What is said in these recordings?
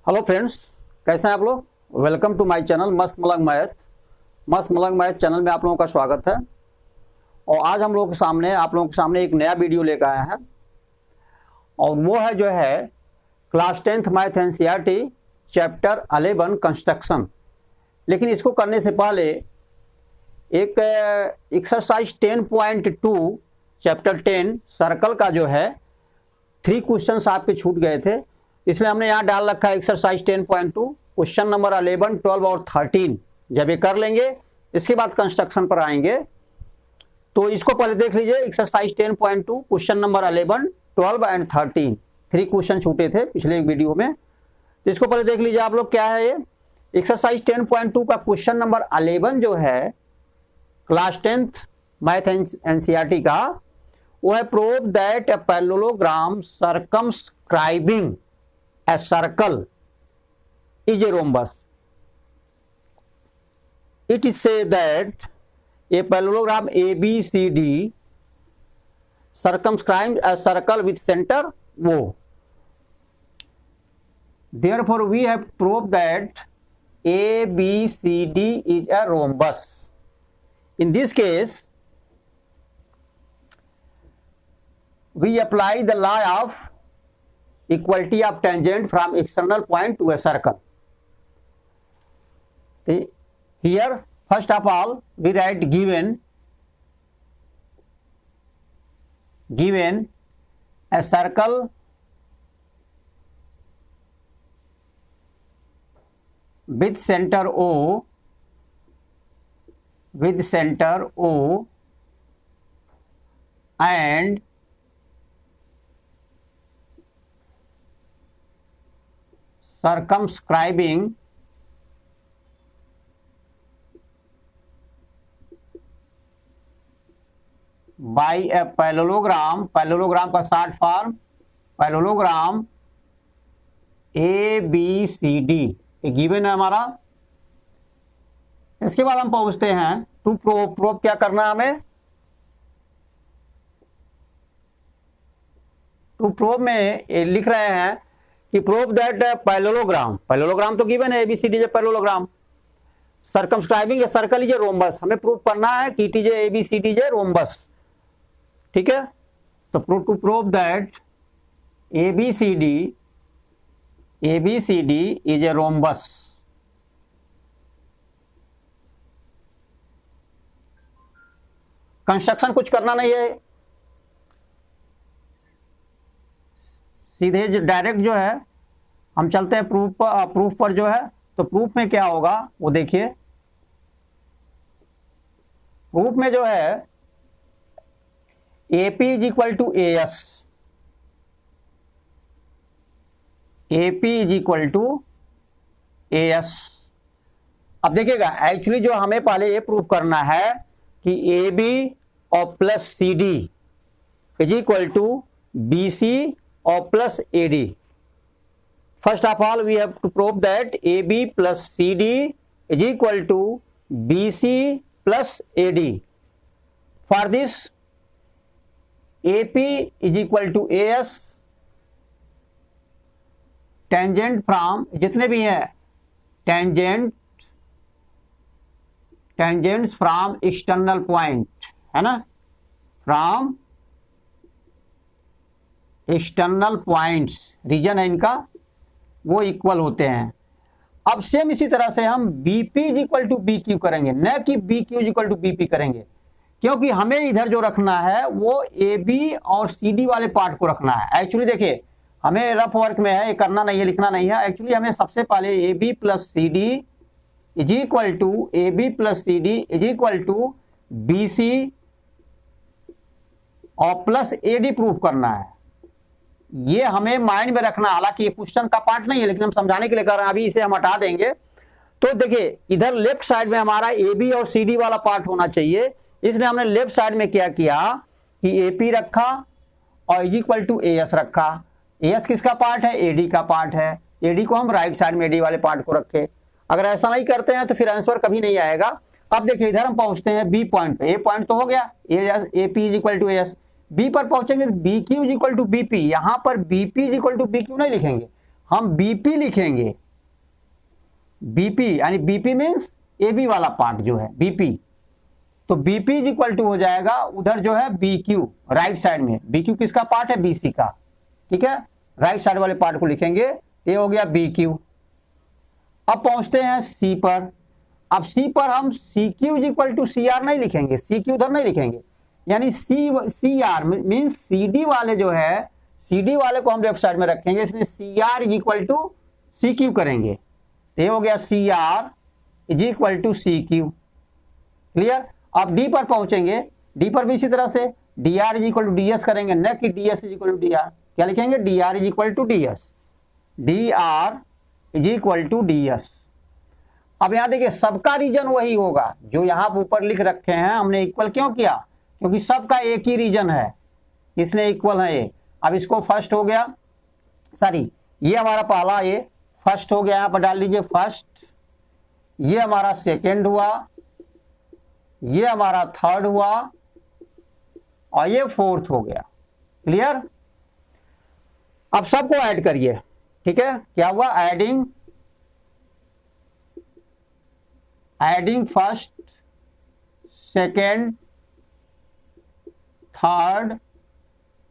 Hello friends, कैसे हैं आप लोग। वेलकम टू माय चैनल मस्त मलंग मैथ चैनल में आप लोगों का स्वागत है। और आज हम लोग आप लोगों के सामने एक नया वीडियो लेकर आए हैं और वो है जो है class 10th math NCERT chapter 11 construction. लेकिन इसको करने से पहले एक एक्सरसाइज 10.2 चैप्टर 10 सर्कल का जो है 3 क्वेश्चंस आपके छूट गए थे, इसलिए हमने यहाँ डाल रखा है एक्सरसाइज 10.2 क्वेश्चन नंबर 11, 12 और 13। जब ये कर लेंगे इसके बाद कंस्ट्रक्शन पर आएंगे। तो इसको पहले देख लीजिए, exercise 10.2 question number 11, 12 and 13। 3 question छूटे थे पिछले वीडियो में, तो इसको पहले देख लीजिए आप लोग। क्या है ये एक्सरसाइज 10.2 का क्वेश्चन नंबर 11 जो है क्लास 10th मैथ एनसीईआरटी का, वो है prove that a parallelogram circumscribing a circle is a rhombus. It is say that a parallelogram ABCD circumscribes a circle with center O. Therefore, we have proved that ABCD is a rhombus. In this case, we apply the law of equality of tangent from external point to a circle. Here first of all we write given a circle with center O and circumscribing by a parallelogram का short form parallelogram ABCD, ये given है हमारा। इसके बाद हम पहुंचते हैं to prove क्या करना है हमें। टू प्रूव में लिख रहे हैं कि प्रूव दैट पैरेललोग्राम तो गिवन है ABCD is parallelogram circumscribing a circle is a rhombus. हमें प्रूव करना है कि it is ABCD is a rhombus. ठीक है, तो to prove that ABCD is a rhombus, construction कुछ करना नहीं है, सीधे डायरेक्ट जो है हम चलते हैं प्रूफ पर जो है। तो प्रूफ में क्या होगा वो देखिए। प्रूफ में जो है AP is equal to AS, AP is equal to AS। अब देखिएगा, एक्चुअली जो हमें पहले ये प्रूफ करना है कि AB और plus CD is equal to BC or plus AD. First of all, we have to prove that AB plus CD is equal to BC plus AD. For this, AP is equal to AS, tangent from जितने भी हैं tangents from external point, है ना, from external points reason है इनका, वो equal होते हैं। अब सेम इसी तरह से हम BP is equal to BQ करेंगे, न कि BQ is equal to BP करेंगे, क्योंकि हमें इधर जो रखना है वो AB और CD वाले पार्ट को रखना है। एक्चुअली देखिए, हमें रफ वर्क में है, ये करना नहीं है, लिखना नहीं है। एक्चुअली हमें सबसे पहले AB plus CD is equal to BC और प्लस AD प्रूफ करना है। ये हमें माइंड में रखना, हालांकि ये क्वेश्चन का पार्ट नहीं है लेकिन हम समझाने के लिए कर रहे हैं, अभी इसे हम हटा देंगे। तो देखिए, इधर लेफ्ट साइड में हमारा AB और CD वाला पार्ट होना चाहिए, इसलिए हमने लेफ्ट साइड में क्या किया कि AP रखा और इज इक्वल टू AS रखा। AS किसका पार्ट है? AD का पार्ट है। AD को हम राइट साइड में AD वाले पार्ट को रखे। अगर ऐसा नहीं करते हैं तो फिर आंसर कभी नहीं आएगा। अब देखिए, इधर हम पहुंचते हैं B पॉइंट पे। A पॉइंट तो हो गया, AP is equal to AS। B पर पहुंचेंगे BQ is equal to BP, यहां पर BP is equal to BQ नहीं लिखेंगे, हम बीपी लिखेंगे, बीपी यानी बीपी मीन्स ए बी वाला पार्ट जो है बीपी, तो बीपी इज इक्वल टू हो जाएगा उधर जो है बी क्यू, राइट साइड में बी क्यू किसका पार्ट है, बीसी का, ठीक है, राइट साइड वाले पार्ट को लिखेंगे, ये हो गया बी क्यू। अब पहुंचते हैं सी पर। अब सी पर हम C Q is equal to C R नहीं लिखेंगे, सी क्यू उधर नहीं लिखेंगे, यानी C R means C D वाले जो है, सी डी वाले को हम लेफ्ट साइड में रखेंगे, इसलिए C R is equal to C Q करेंगे, तो ये हो गया C R is equal to C Q. Clear. अब डी पर पहुंचेंगे, डी पर भी इसी तरह से D R is equal to D S करेंगे, न कि D S is equal to D R, क्या लिखेंगे, D R is equal to D S, D R is equal to D S. अब यहां देखिए सबका रीजन वही होगा जो यहां ऊपर लिख रखे हैं, हमने इक्वल क्यों किया, क्योंकि सबका एक ही रीजन है इसलिए इक्वल है ये। अब इसको फर्स्ट हो गया, सॉरी ये हमारा पहला, ये फर्स्ट हो गया, यहां पर डाल लीजिए फर्स्ट, ये हमारा सेकेंड हुआ, ये हमारा थर्ड हुआ और ये फोर्थ हो गया। क्लियर। अब सबको ऐड करिए, ठीक है, क्या हुआ, adding first second third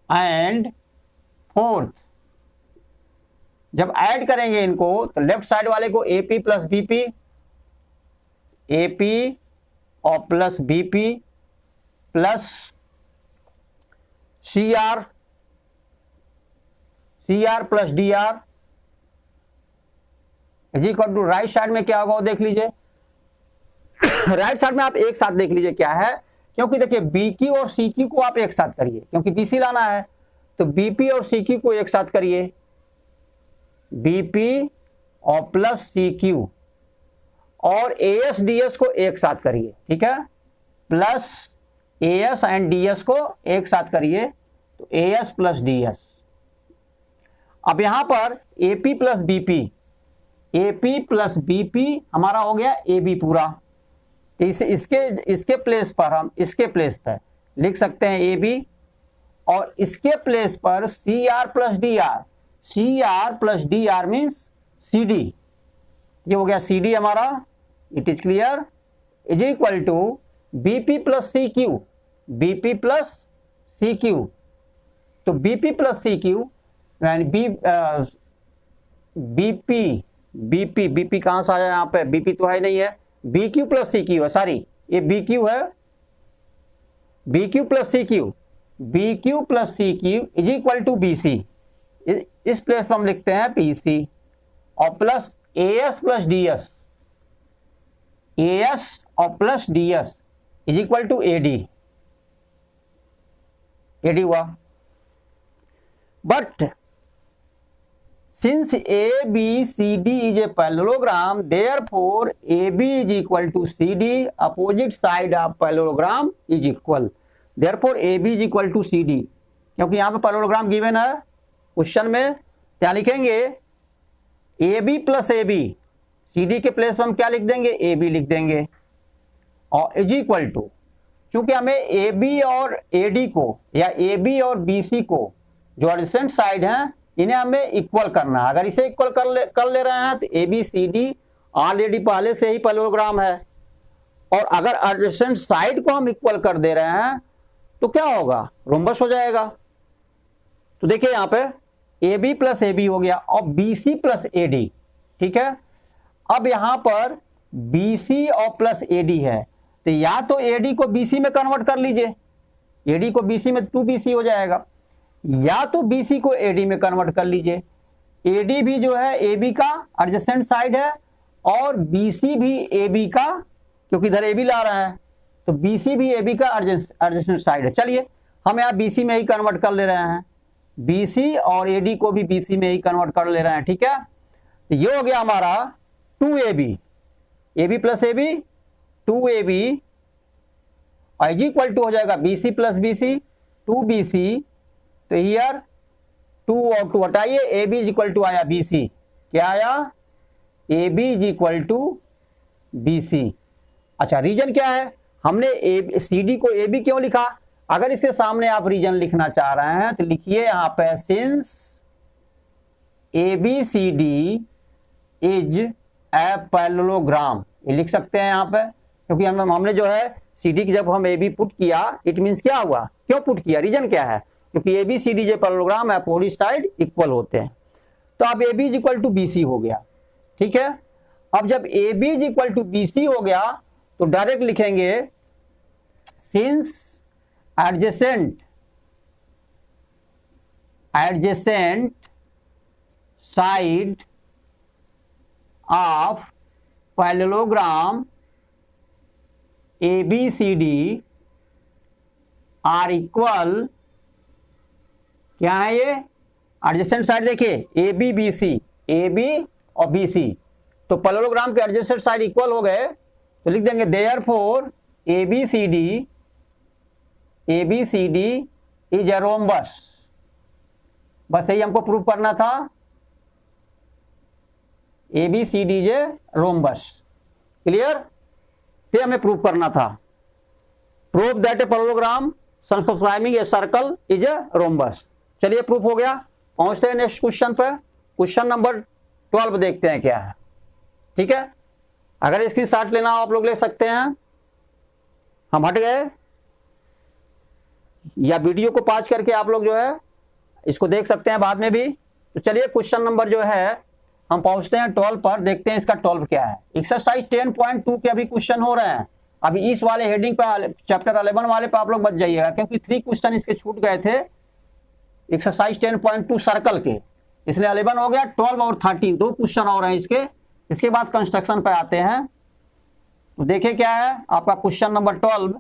and fourth. जब ऐड करेंगे इनको तो लेफ्ट साइड वाले को एपी प्लस बीपी, एपी और plus BP plus C R plus D R is equal to, right side में क्या होगा वो देख लीजिए। राइट साइड में आप एक साथ देख लीजिए क्या है, क्योंकि देखिए बीक्यू और सीक्यू को आप एक साथ करिए, क्योंकि बीसी लाना है, तो बीपी और सीक्यू को एक साथ करिए, बीपी और प्लस सीक्यू, और एएस डीएस को एक साथ करिए, ठीक है, प्लस एएस एंड डीएस को एक साथ करिए, तो एएस प्लस डीएस। अब यहां पर AP plus BP, AP plus BP हमारा हो गया एबी पूरा, तो इसके प्लेस पर हम इसके प्लेस पर लिख सकते हैं एबी, और इसके प्लेस पर C R plus D R, C R plus D R means C D, ये हो गया सी डी हमारा, it is clear, is equal to BP plus C Q, BP plus C Q, तो BP plus C Q यानी BP कहां से आया, यहां पे बीपी तो है नहीं है, B Q plus C Q है, सॉरी ये बी क्यू है, B Q plus C Q, B Q plus C Q is equal to B C, इस प्लेस पर हम लिखते हैं पी सी, और plus A S plus D S, A S और plus D S is equal to A D, A D हुआ। But since ABCD is a parallelogram, therefore AB is equal to CD, opposite side of parallelogram is equal, therefore AB is equal to CD। क्योंकि यहाँ पे parallelogram given है question में, क्या लिखेंगे, AB plus AB, CD के place पर हम क्या लिख देंगे, AB लिख देंगे, और इज इक्वल टू, चूंकि हमें AB और AD को या AB और BC को जो एडजेसेंट साइड हैं इन्हें हमें इक्वल करना है। अगर इसे इक्वल कर ले रहे हैं तो A B C D already पहले से ही पैरेललोग्राम है, और अगर एडजेसेंट साइड को हम इक्वल कर दे रहे हैं तो क्या होगा, रोम्बस हो जाएगा। तो देखिए यहाँ पे A B plus A B हो गया और B C plus A D, ठीक है। अब यहां पर बी सी और प्लस ए डी है, तो या तो ए डी को बी सी में कन्वर्ट कर लीजिए, ए डी को बी सी में 2BC हो जाएगा, या तो BC को AD में कन्वर्ट कर लीजिए। AD भी जो है AB का एडजेसेंट साइड है और BC भी AB का, क्योंकि इधर AB ला रहा है तो BC भी AB का एडजेसेंट साइड है। चलिए हम यहाँ BC में ही कन्वर्ट कर ले रहे हैं, BC और AD को भी BC में ही कन्वर्ट कर ले रहे हैं, ठीक है। तो ये हो गया हमारा 2AB, AB plus AB 2AB और इज इक्वल टू हो जाएगा BC प्लस BC 2BC, तो हियर 2 और 2 हटाइए, A B is equal to आया BC, क्या आया, A B is equal to BC। अच्छा रीजन क्या है, हमने सी डी को ए बी क्यों लिखा, अगर इसके सामने आप रीजन लिखना चाह रहे हैं तो लिखिए यहाँ पे since ABCD is a parallelogram, ये लिख सकते हैं यहाँ पे, क्योंकि हमने जो है CD की जब हम AB पुट किया, इट मीन्स क्या हुआ, क्यों पुट किया, रीजन क्या है, क्योंकि ABCD जो पैरेललोग्राम है अपोजिट साइड इक्वल होते हैं। तो अब AB is equal to BC हो गया, ठीक है। अब जब AB is equal to BC हो गया तो डायरेक्ट लिखेंगे since adjacent side of parallelogram ABCD are equal, क्या है ये एडजेसेंट साइड, देखिए AB और BC, तो पैरेललोग्राम के एडजेसेंट साइड इक्वल हो गए, तो लिख देंगे therefore ABCD is a rhombus. बस यही हमको प्रूव करना था, ABCD is a rhombus, clear, ये हमें प्रूव करना था। Prove that a parallelogram subscribing a circle is a rhombus. चलिए प्रूफ हो गया, पहुंचते हैं नेक्स्ट क्वेश्चन पे। क्वेश्चन नंबर 12 देखते हैं क्या है, ठीक है। अगर इसकी शॉट लेना हो आप लोग ले सकते हैं, हम हट गए, या वीडियो को पॉज करके आप लोग जो है इसको देख सकते हैं बाद में भी। तो चलिए क्वेश्चन नंबर जो है हम पहुंचते हैं 12 पर, देखते हैं इसका 12 क्या है। एक्सरसाइज 10.2 के अभी क्वेश्चन हो रहे हैं, अभी इस वाले हेडिंग पे चैप्टर 11 वाले पे आप लोग बच जाइएगा, क्योंकि 3 क्वेश्चन इसके छूट गए थे एक्सरसाइज 10.2 सर्कल के, इसलिए 11 हो गया, 12 और 13 2 क्वेश्चन और हैं इसके बाद कंस्ट्रक्शन पे आते हैं। तो देखिए क्या है आपका क्वेश्चन नंबर 12।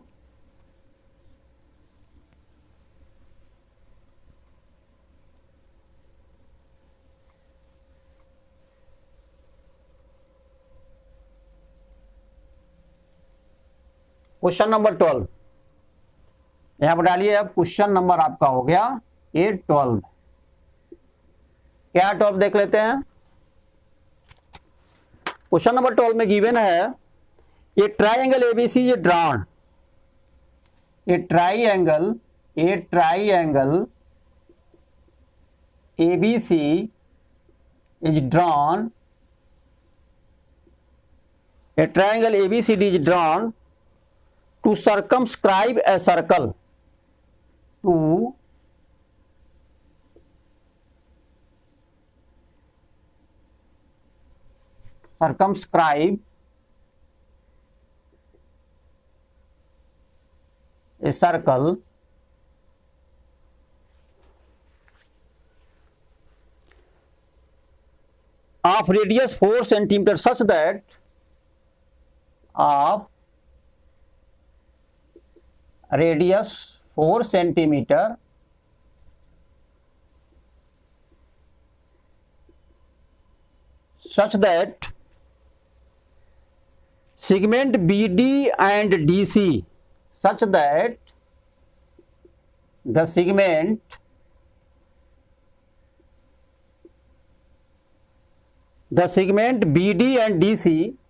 क्वेश्चन नंबर 12 यहां पर डालिए। अब क्वेश्चन नंबर आपका हो गया ये 12, क्या 12 देख लेते हैं। क्वेश्चन नंबर 12 में गिवन है ये ट्राइंगल ABC ये ड्रॉन, ये triangle ABC is drawn, a triangle ABCD is drawn to circumscribe a circle, to circumscribe a circle of radius 4 centimeter such that of radius 4 centimeter such that segment BD and DC, such that the segment BD and DC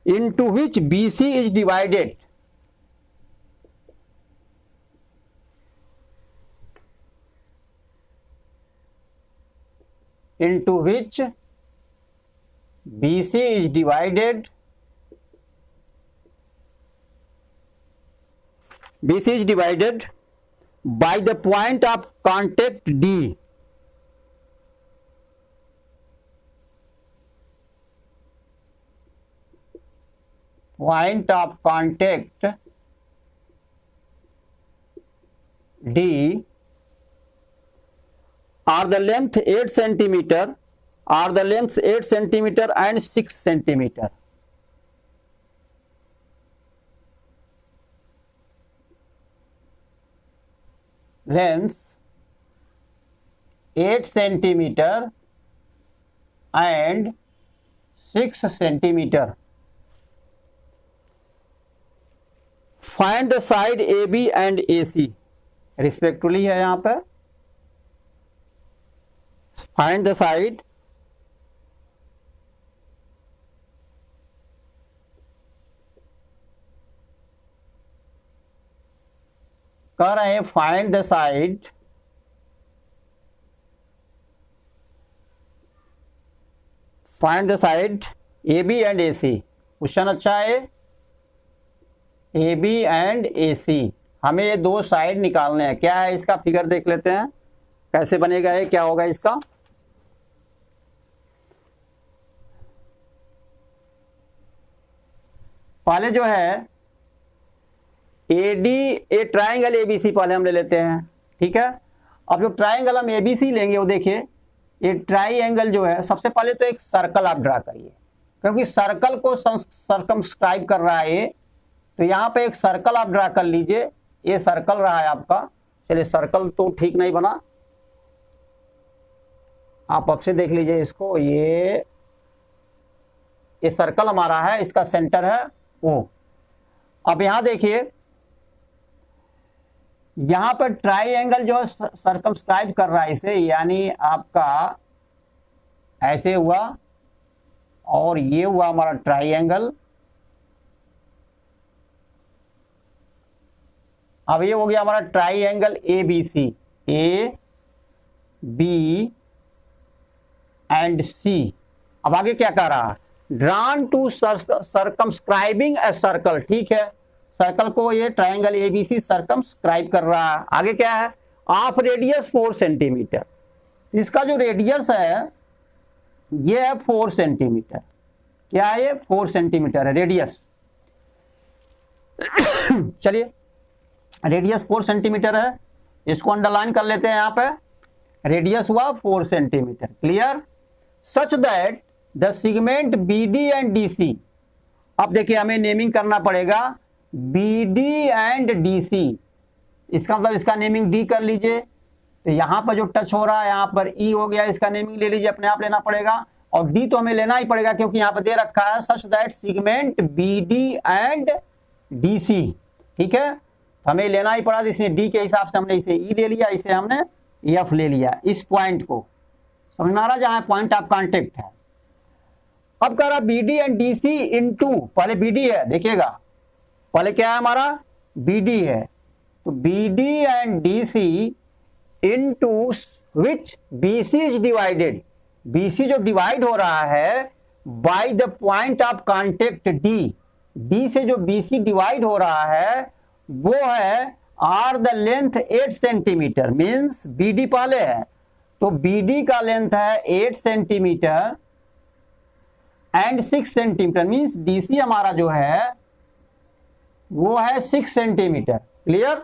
into which BC is divided by the point of contact D. Point of contact D are the length 8 centimeter, and 6 centimeter. Length 8 centimeter and 6 centimeter. Find the side AB and AC respectively है यहाँ पे। Find the side कह रहे हैं find the side A B and A C. Question अच्छा है, ए B and A C, हमें ये दो साइड निकालने हैं। क्या है इसका फिगर देख लेते हैं कैसे बनेगा, ये क्या होगा इसका। पहले जो है ए ट्राइंगल एबीसी पहले हम ले लेते हैं, ठीक है। अब जो ट्राइंगल हम एबीसी लेंगे वो देखिए, ये ट्राइंगल जो है सबसे पहले तो एक सर्कल आप ड्रा करिए, क्योंकि सर्कल को सर्कमस्क्राइब कर रहा है ये, तो यहाँ पे एक सर्कल आप ड्रा कर लीजिए। ये सर्कल रहा है आपका, चलिए सर्कल तो ठीक नहीं बना, आप अब से देख लीजिए इसको। ये सर्कल हमारा है, इसका सेंटर है ओ। अब यहां देखिए, यहां पर ट्राइंगल जो है सर्कमस्क्राइब कर रहा है इसे, यानी आपका ऐसे हुआ और ये हुआ हमारा ट्राइंगल। अब ये हो गया हमारा triangle A B C, A B and C. अब आगे क्या कह रहा है, drawn to circumscribing a circle, ठीक है। सर्कल को ये ट्राइंगल एबीसी सर्कमस्क्राइब कर रहा है। आगे क्या है, ऑफ रेडियस 4 सेंटीमीटर, इसका जो रेडियस है ये है 4 सेंटीमीटर। क्या है ये, 4 सेंटीमीटर है रेडियस। चलिए रेडियस 4 सेंटीमीटर है, इसको अंडरलाइन कर लेते हैं। यहाँ पे रेडियस हुआ 4 centimetre, clear. Such that the segment B D and D C, अब देखिए हमें नेमिंग करना पड़ेगा B D and D C, इसका मतलब इसका नेमिंग डी कर लीजिए। तो यहां पर जो टच हो रहा है यहाँ पर ई हो गया, इसका नेमिंग ले लीजिए, अपने आप लेना पड़ेगा। और डी तो हमें लेना ही पड़ेगा क्योंकि यहाँ पर दे रखा है such that segment B D and D C, ठीक है। तो हमें लेना ही पड़ा, इसलिए डी के हिसाब से हमने इसे ई ले लिया, इसे हमने एफ ले लिया। इस पॉइंट को समझ में आ रहा, जहां पॉइंट ऑफ कांटेक्ट है। अब कह रहा B D and D C into, पहले बी डी है, देखिएगा पहले क्या है हमारा बी डी है, तो B D and D C into which B C is divided, B C जो डिवाइड हो रहा है by the point of contact D, D से जो बी सी डिवाइड हो रहा है वो है are the length 8 centimetre, means B D पहले है, तो बी डी का लेंथ है 8 centimetre and 6 centimetre, means D C हमारा जो है वो है 6 सेंटीमीटर, क्लियर।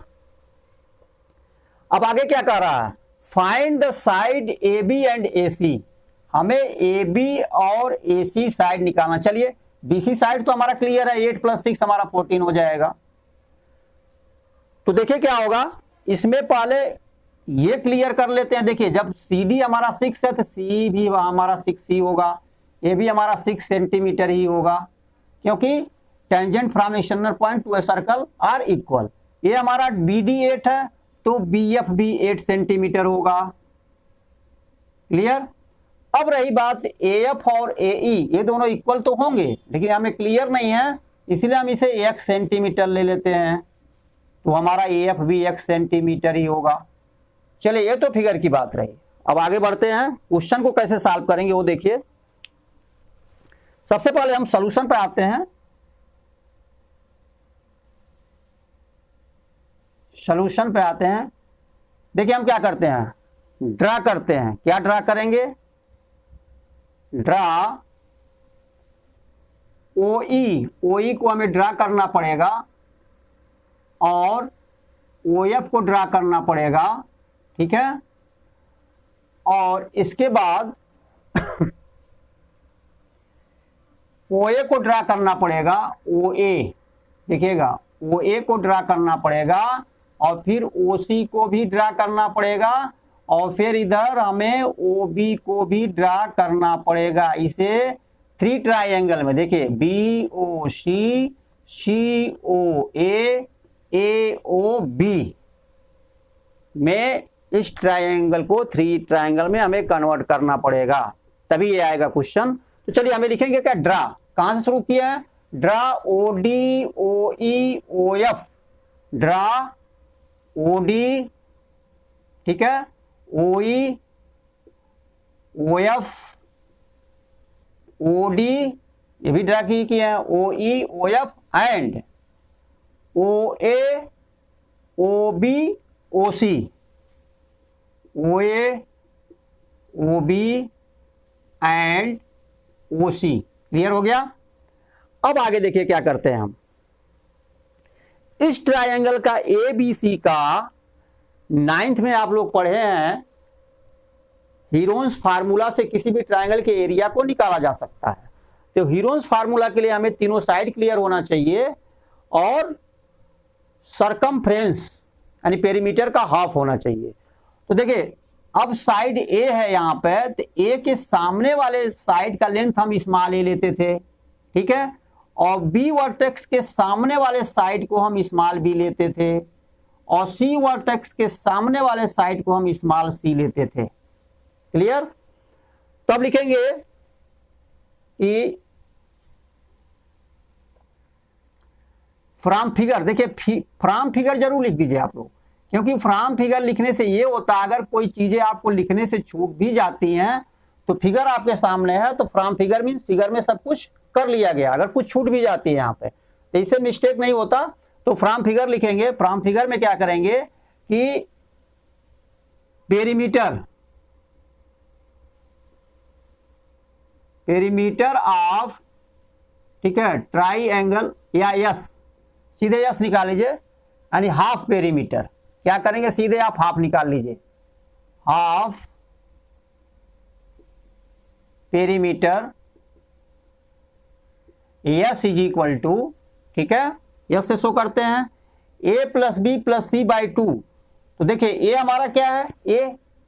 अब आगे क्या कर रहा है, find the side A B and A C, हमें ए बी और ए सी साइड निकालना। चलिए बी सी साइड तो हमारा क्लियर है, 8 + 6 हमारा 14 हो जाएगा। तो देखिए क्या होगा, इसमें पहले ये क्लियर कर लेते हैं। देखिए जब सी डी हमारा 6 है तो सी भी हमारा 6 ही होगा, ए भी हमारा 6 सेंटीमीटर ही होगा, क्योंकि tangent from external point to a circle are equal. ये हमारा बी डी 8 है तो बी एफ भी 8 सेंटीमीटर होगा, क्लियर। अब रही बात ए एफ और ए ई, ये दोनों इक्वल तो होंगे लेकिन हमें क्लियर नहीं है, इसलिए हम इसे 1 सेंटीमीटर ले लेते हैं, तो हमारा ए एफ भी 1 सेंटीमीटर ही होगा। चलिए ये तो फिगर की बात रही। अब आगे बढ़ते हैं, क्वेश्चन को कैसे सॉल्व करेंगे वो देखिए। सबसे पहले हम सॉल्यूशन पे आते हैं। सॉल्यूशन पे आते हैं, देखिए हम क्या करते हैं, ड्रा करते हैं। क्या ड्रा करेंगे, ड्रा ओ ई को हमें ड्रा करना पड़ेगा और ओ एफ को ड्रा करना पड़ेगा, ठीक है। और इसके बाद ओ ए को ड्रा करना पड़ेगा, ओ ए, देखिएगा ओ ए को ड्रा करना पड़ेगा और फिर ओ सी को भी ड्रा करना पड़ेगा और फिर इधर हमें ओ बी को भी ड्रा करना पड़ेगा। इसे 3 ट्राइंगल में देखिए बी ओ सी, सी ओ ए ओ बी में इस ट्राइंगल को 3 ट्राइंगल में हमें कन्वर्ट करना पड़ेगा, तभी ये आएगा क्वेश्चन। तो चलिए हमें लिखेंगे क्या, ड्रा कहां से शुरू किया है, ड्रा ओ डी ओ ई ओ एफ, ड्रा OD, ठीक है, OE, OF, OD, ये भी ड्रा की है, OE, OF and OA, OB, OC, OA, OB and OC। Clear हो गया। अब आगे देखिए क्या करते हैं हम। इस ट्रायंगल का ABC का 9th में आप लोग पढ़े हैं, हीरोन्स फार्मूला से किसी भी ट्रायंगल के एरिया को निकाला जा सकता है। तो हीरोन्स फार्मूला के लिए हमें तीनों साइड क्लियर होना चाहिए और सरकमफ्रेंस यानी पेरीमीटर का हाफ होना चाहिए। तो देखिए अब साइड A है यहां पे, तो A के सामने वाले साइड का लेंथ हम स्मॉल a लेते थे, ठीक है, और B वर्टेक्स के सामने वाले साइड को हम स्मॉल b लेते थे, और C वर्टेक्स के सामने वाले साइड को हम स्मॉल c लेते थे। क्लियर। तो अब लिखेंगे कि फ्रॉम फिगर, देखिए फ्रॉम फिगर जरूर लिख दीजिए आप लोग, क्योंकि फ्रॉम फिगर लिखने से ये होता है अगर कोई चीजें आपको लिखने से छूट भी जाती हैं तो फिगर आपके सामने है तो फ्रॉम फिगर मींस फिगर में सब कुछ कर लिया गया, अगर कुछ छूट भी जाती है यहाँ पे तो इससे मिस्टेक नहीं होता। तो फ्रॉम फिगर लिखेंगे। फ्रॉम फिगर में क्या करेंगे कि पेरीमीटर ऑफ, ठीक है, ट्राइएंगल या यस, सीधे यस निकाल लीजिए, यानी हाफ पेरीमीटर। क्या करेंगे, सीधे आप हाफ निकाल लीजिए, half perimeter yes is equal to, ठीक है, यस से शो करते हैं a plus B plus C by 2। तो देखिए a हमारा क्या है,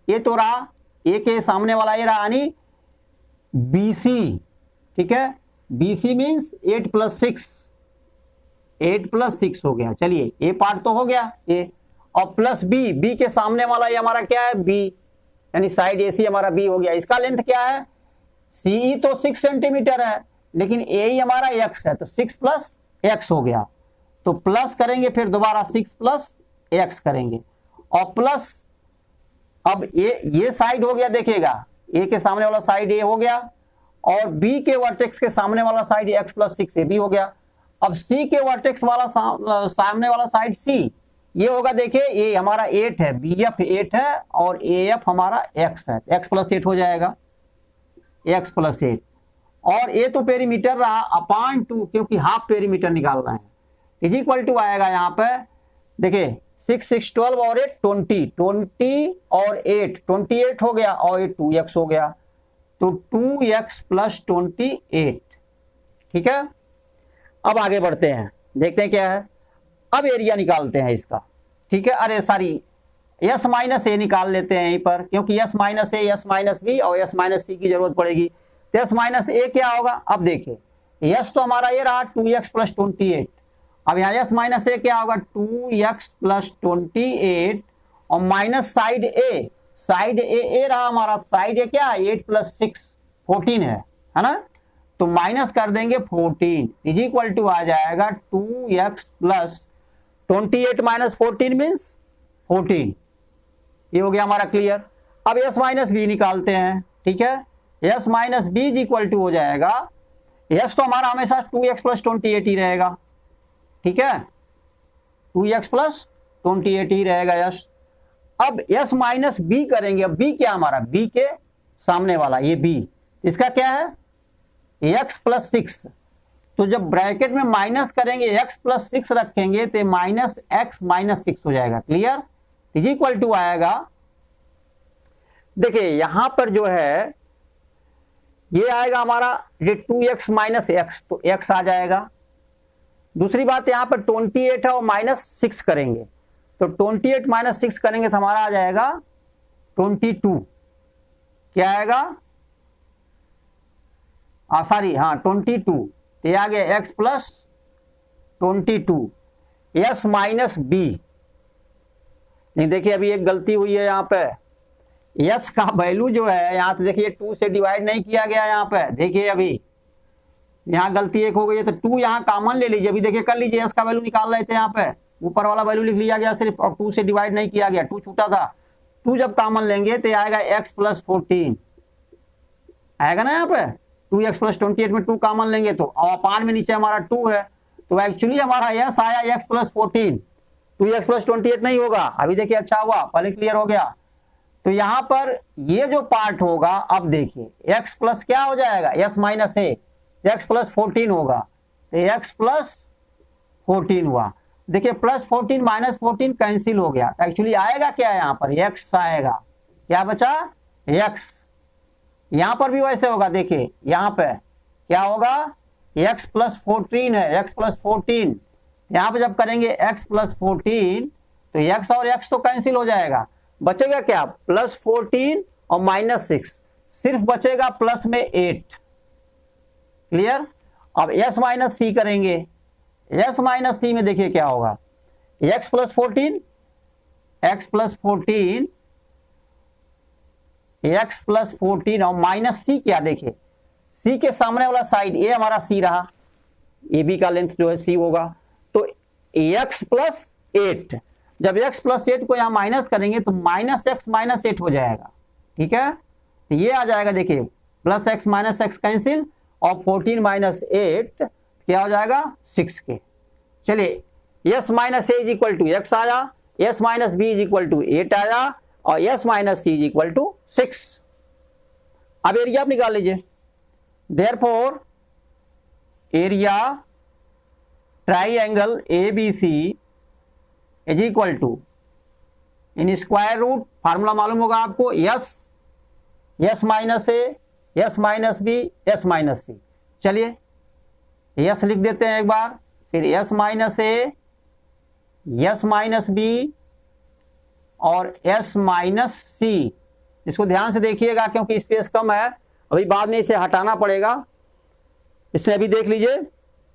a तो रहा, a के सामने वाला a रहा, यानी BC, ठीक है, BC मीन्स 8 प्लस 6, 8 प्लस 6 हो गया। चलिए a पार्ट तो हो गया a, और प्लस b के सामने वाला ये हमारा क्या है, b, यानी साइड AC हमारा b हो गया। इसका लेंथ क्या है, CE तो 6 सेंटीमीटर है, लेकिन AE हमारा x है, तो 6 प्लस x हो गया। तो प्लस करेंगे फिर दोबारा 6 प्लस x करेंगे, और प्लस अब ये साइड हो गया, देखिएगा a के सामने वाला साइड a हो गया, और b के वर्टेक्स के सामने वाला साइड x प्लस 6 ab हो गया। अब c के वर्टेक्स वाला सामने वाला साइड c ये होगा, देखिए ये हमारा 8 है, BF 8 है और AF हमारा x है, x प्लस 8 हो जाएगा, x प्लस 8, और a तो पेरीमीटर रहा अपॉन 2, क्योंकि हाफ पेरीमीटर निकालना है, इज इक्वल टू आएगा यहाँ पे, देखिए 6 6 12 और 8 20, 20 और 8 28 हो गया, और ये 2x हो गया, तो 2x प्लस 28। ठीक है, अब आगे बढ़ते हैं, देखते हैं क्या है। अब एरिया निकालते हैं इसका, ठीक है, अरे सॉरी यस माइनस ए निकाल लेते हैं यहीं पर, क्योंकि यस माइनस ए, यस माइनस बी और यस माइनस सी की जरूरत पड़ेगी। तो यस माइनस ए क्या होगा, अब देखिए यस तो हमारा ये रहा 2x प्लस 28, अब यहाँ यस माइनस ए क्या होगा 2x प्लस 28, और माइनस साइड ए, साइड ए रहा हमारा, साइड ए क्या है 8 प्लस 6 14 है ना, तो माइनस कर देंगे 14 इज इक्वल टू आ जाएगा 2x प्लस 28 माइनस 14 मीन्स 14। ये हो गया हमारा क्लियर। अब s माइनस बी निकालते हैं, ठीक है, s minus B is equal to हो जाएगा, s तो हमारा हमेशा 2x प्लस 28 ही रहेगा, ठीक है, 2x प्लस 28 ही रहेगा यस। अब s माइनस बी करेंगे, अब b क्या हमारा, b के सामने वाला ये b, इसका क्या है x प्लस 6, तो जब ब्रैकेट में माइनस करेंगे x प्लस 6 रखेंगे तो माइनस x माइनस 6 हो जाएगा, क्लियर, इज इक्वल टू आएगा, देखिए यहां पर जो है ये आएगा हमारा ये 2x माइनस x, तो x आ जाएगा। दूसरी बात यहां पर 28 है और माइनस 6 करेंगे, तो 28 माइनस 6 करेंगे तो हमारा आ जाएगा 22, क्या आएगा, सॉरी हाँ 22, तो ये आ गया x plus 22, s minus B. नहीं देखिए अभी एक गलती हुई है यहाँ पे, s का वैल्यू जो है यहाँ तो देखिए 2 से डिवाइड नहीं किया गया यहाँ पे, देखिए अभी यहाँ गलती एक हो गई है, तो 2 यहाँ कॉमन ले लीजिए, अभी देखिए कर लीजिए, s का वैल्यू निकाल रहे थे यहाँ पे, ऊपर वाला वैल्यू लिख लिया गया सिर्फ और 2 से डिवाइड नहीं किया गया, 2 छूटा था। 2 जब कॉमन लेंगे तो आएगा x प्लस 14 आएगा ना यहाँ पे। 2x प्लस 28 में 2 कॉमन लेंगे तो अपान में नीचे हमारा 2 है, तो एक्चुअली हमारा यस आया x प्लस 14, 2x प्लस 28 नहीं होगा। अभी देखिए अच्छा हुआ, पहले क्लियर हो गया। तो यहां पर ये जो पार्ट होगा, अब देखिए x प्लस क्या हो जाएगा, s माइनस ए, x प्लस 14 होगा, तो x प्लस 14 हुआ। देखिए प्लस 14 माइनस 14 कैंसिल हो गया, तो एक्चुअली आएगा क्या यहाँ पर, x आएगा। क्या बचा, x। यहां पर भी वैसे होगा, देखिए यहां पे क्या होगा, x प्लस 14 है, x प्लस 14। यहां पे जब करेंगे x प्लस 14 तो x और x तो कैंसिल हो जाएगा, बचेगा क्या, प्लस 14 और माइनस 6, सिर्फ बचेगा प्लस में 8। क्लियर। अब s माइनस सी करेंगे, s माइनस सी में देखिए क्या होगा, x plus 14, x plus 14, x plus 14 और माइनस सी क्या, देखिए c के सामने वाला साइड ये हमारा c रहा, ए बी का लेंथ जो है c होगा, तो x प्लस 8। जब x प्लस 8 को यहां माइनस करेंगे तो माइनस x माइनस 8 हो जाएगा, ठीक है। तो ये आ जाएगा, देखिए plus x minus x cancel और 14 माइनस 8 क्या हो जाएगा, 6 के। चलिए s minus A is equal to x आया, s minus B is equal to 8 आया और s minus C is equal to 6। अब एरिया आप निकाल लीजिए। Therefore area triangle ABC is equal to, in square root, formula मालूम होगा आपको, s minus A, s minus B, s minus C. चलिए s लिख देते हैं एक बार, फिर s minus A, s minus B और s माइनस सी। इसको ध्यान से देखिएगा क्योंकि स्पेस कम है, अभी बाद में इसे हटाना पड़ेगा, इसलिए अभी देख लीजिए।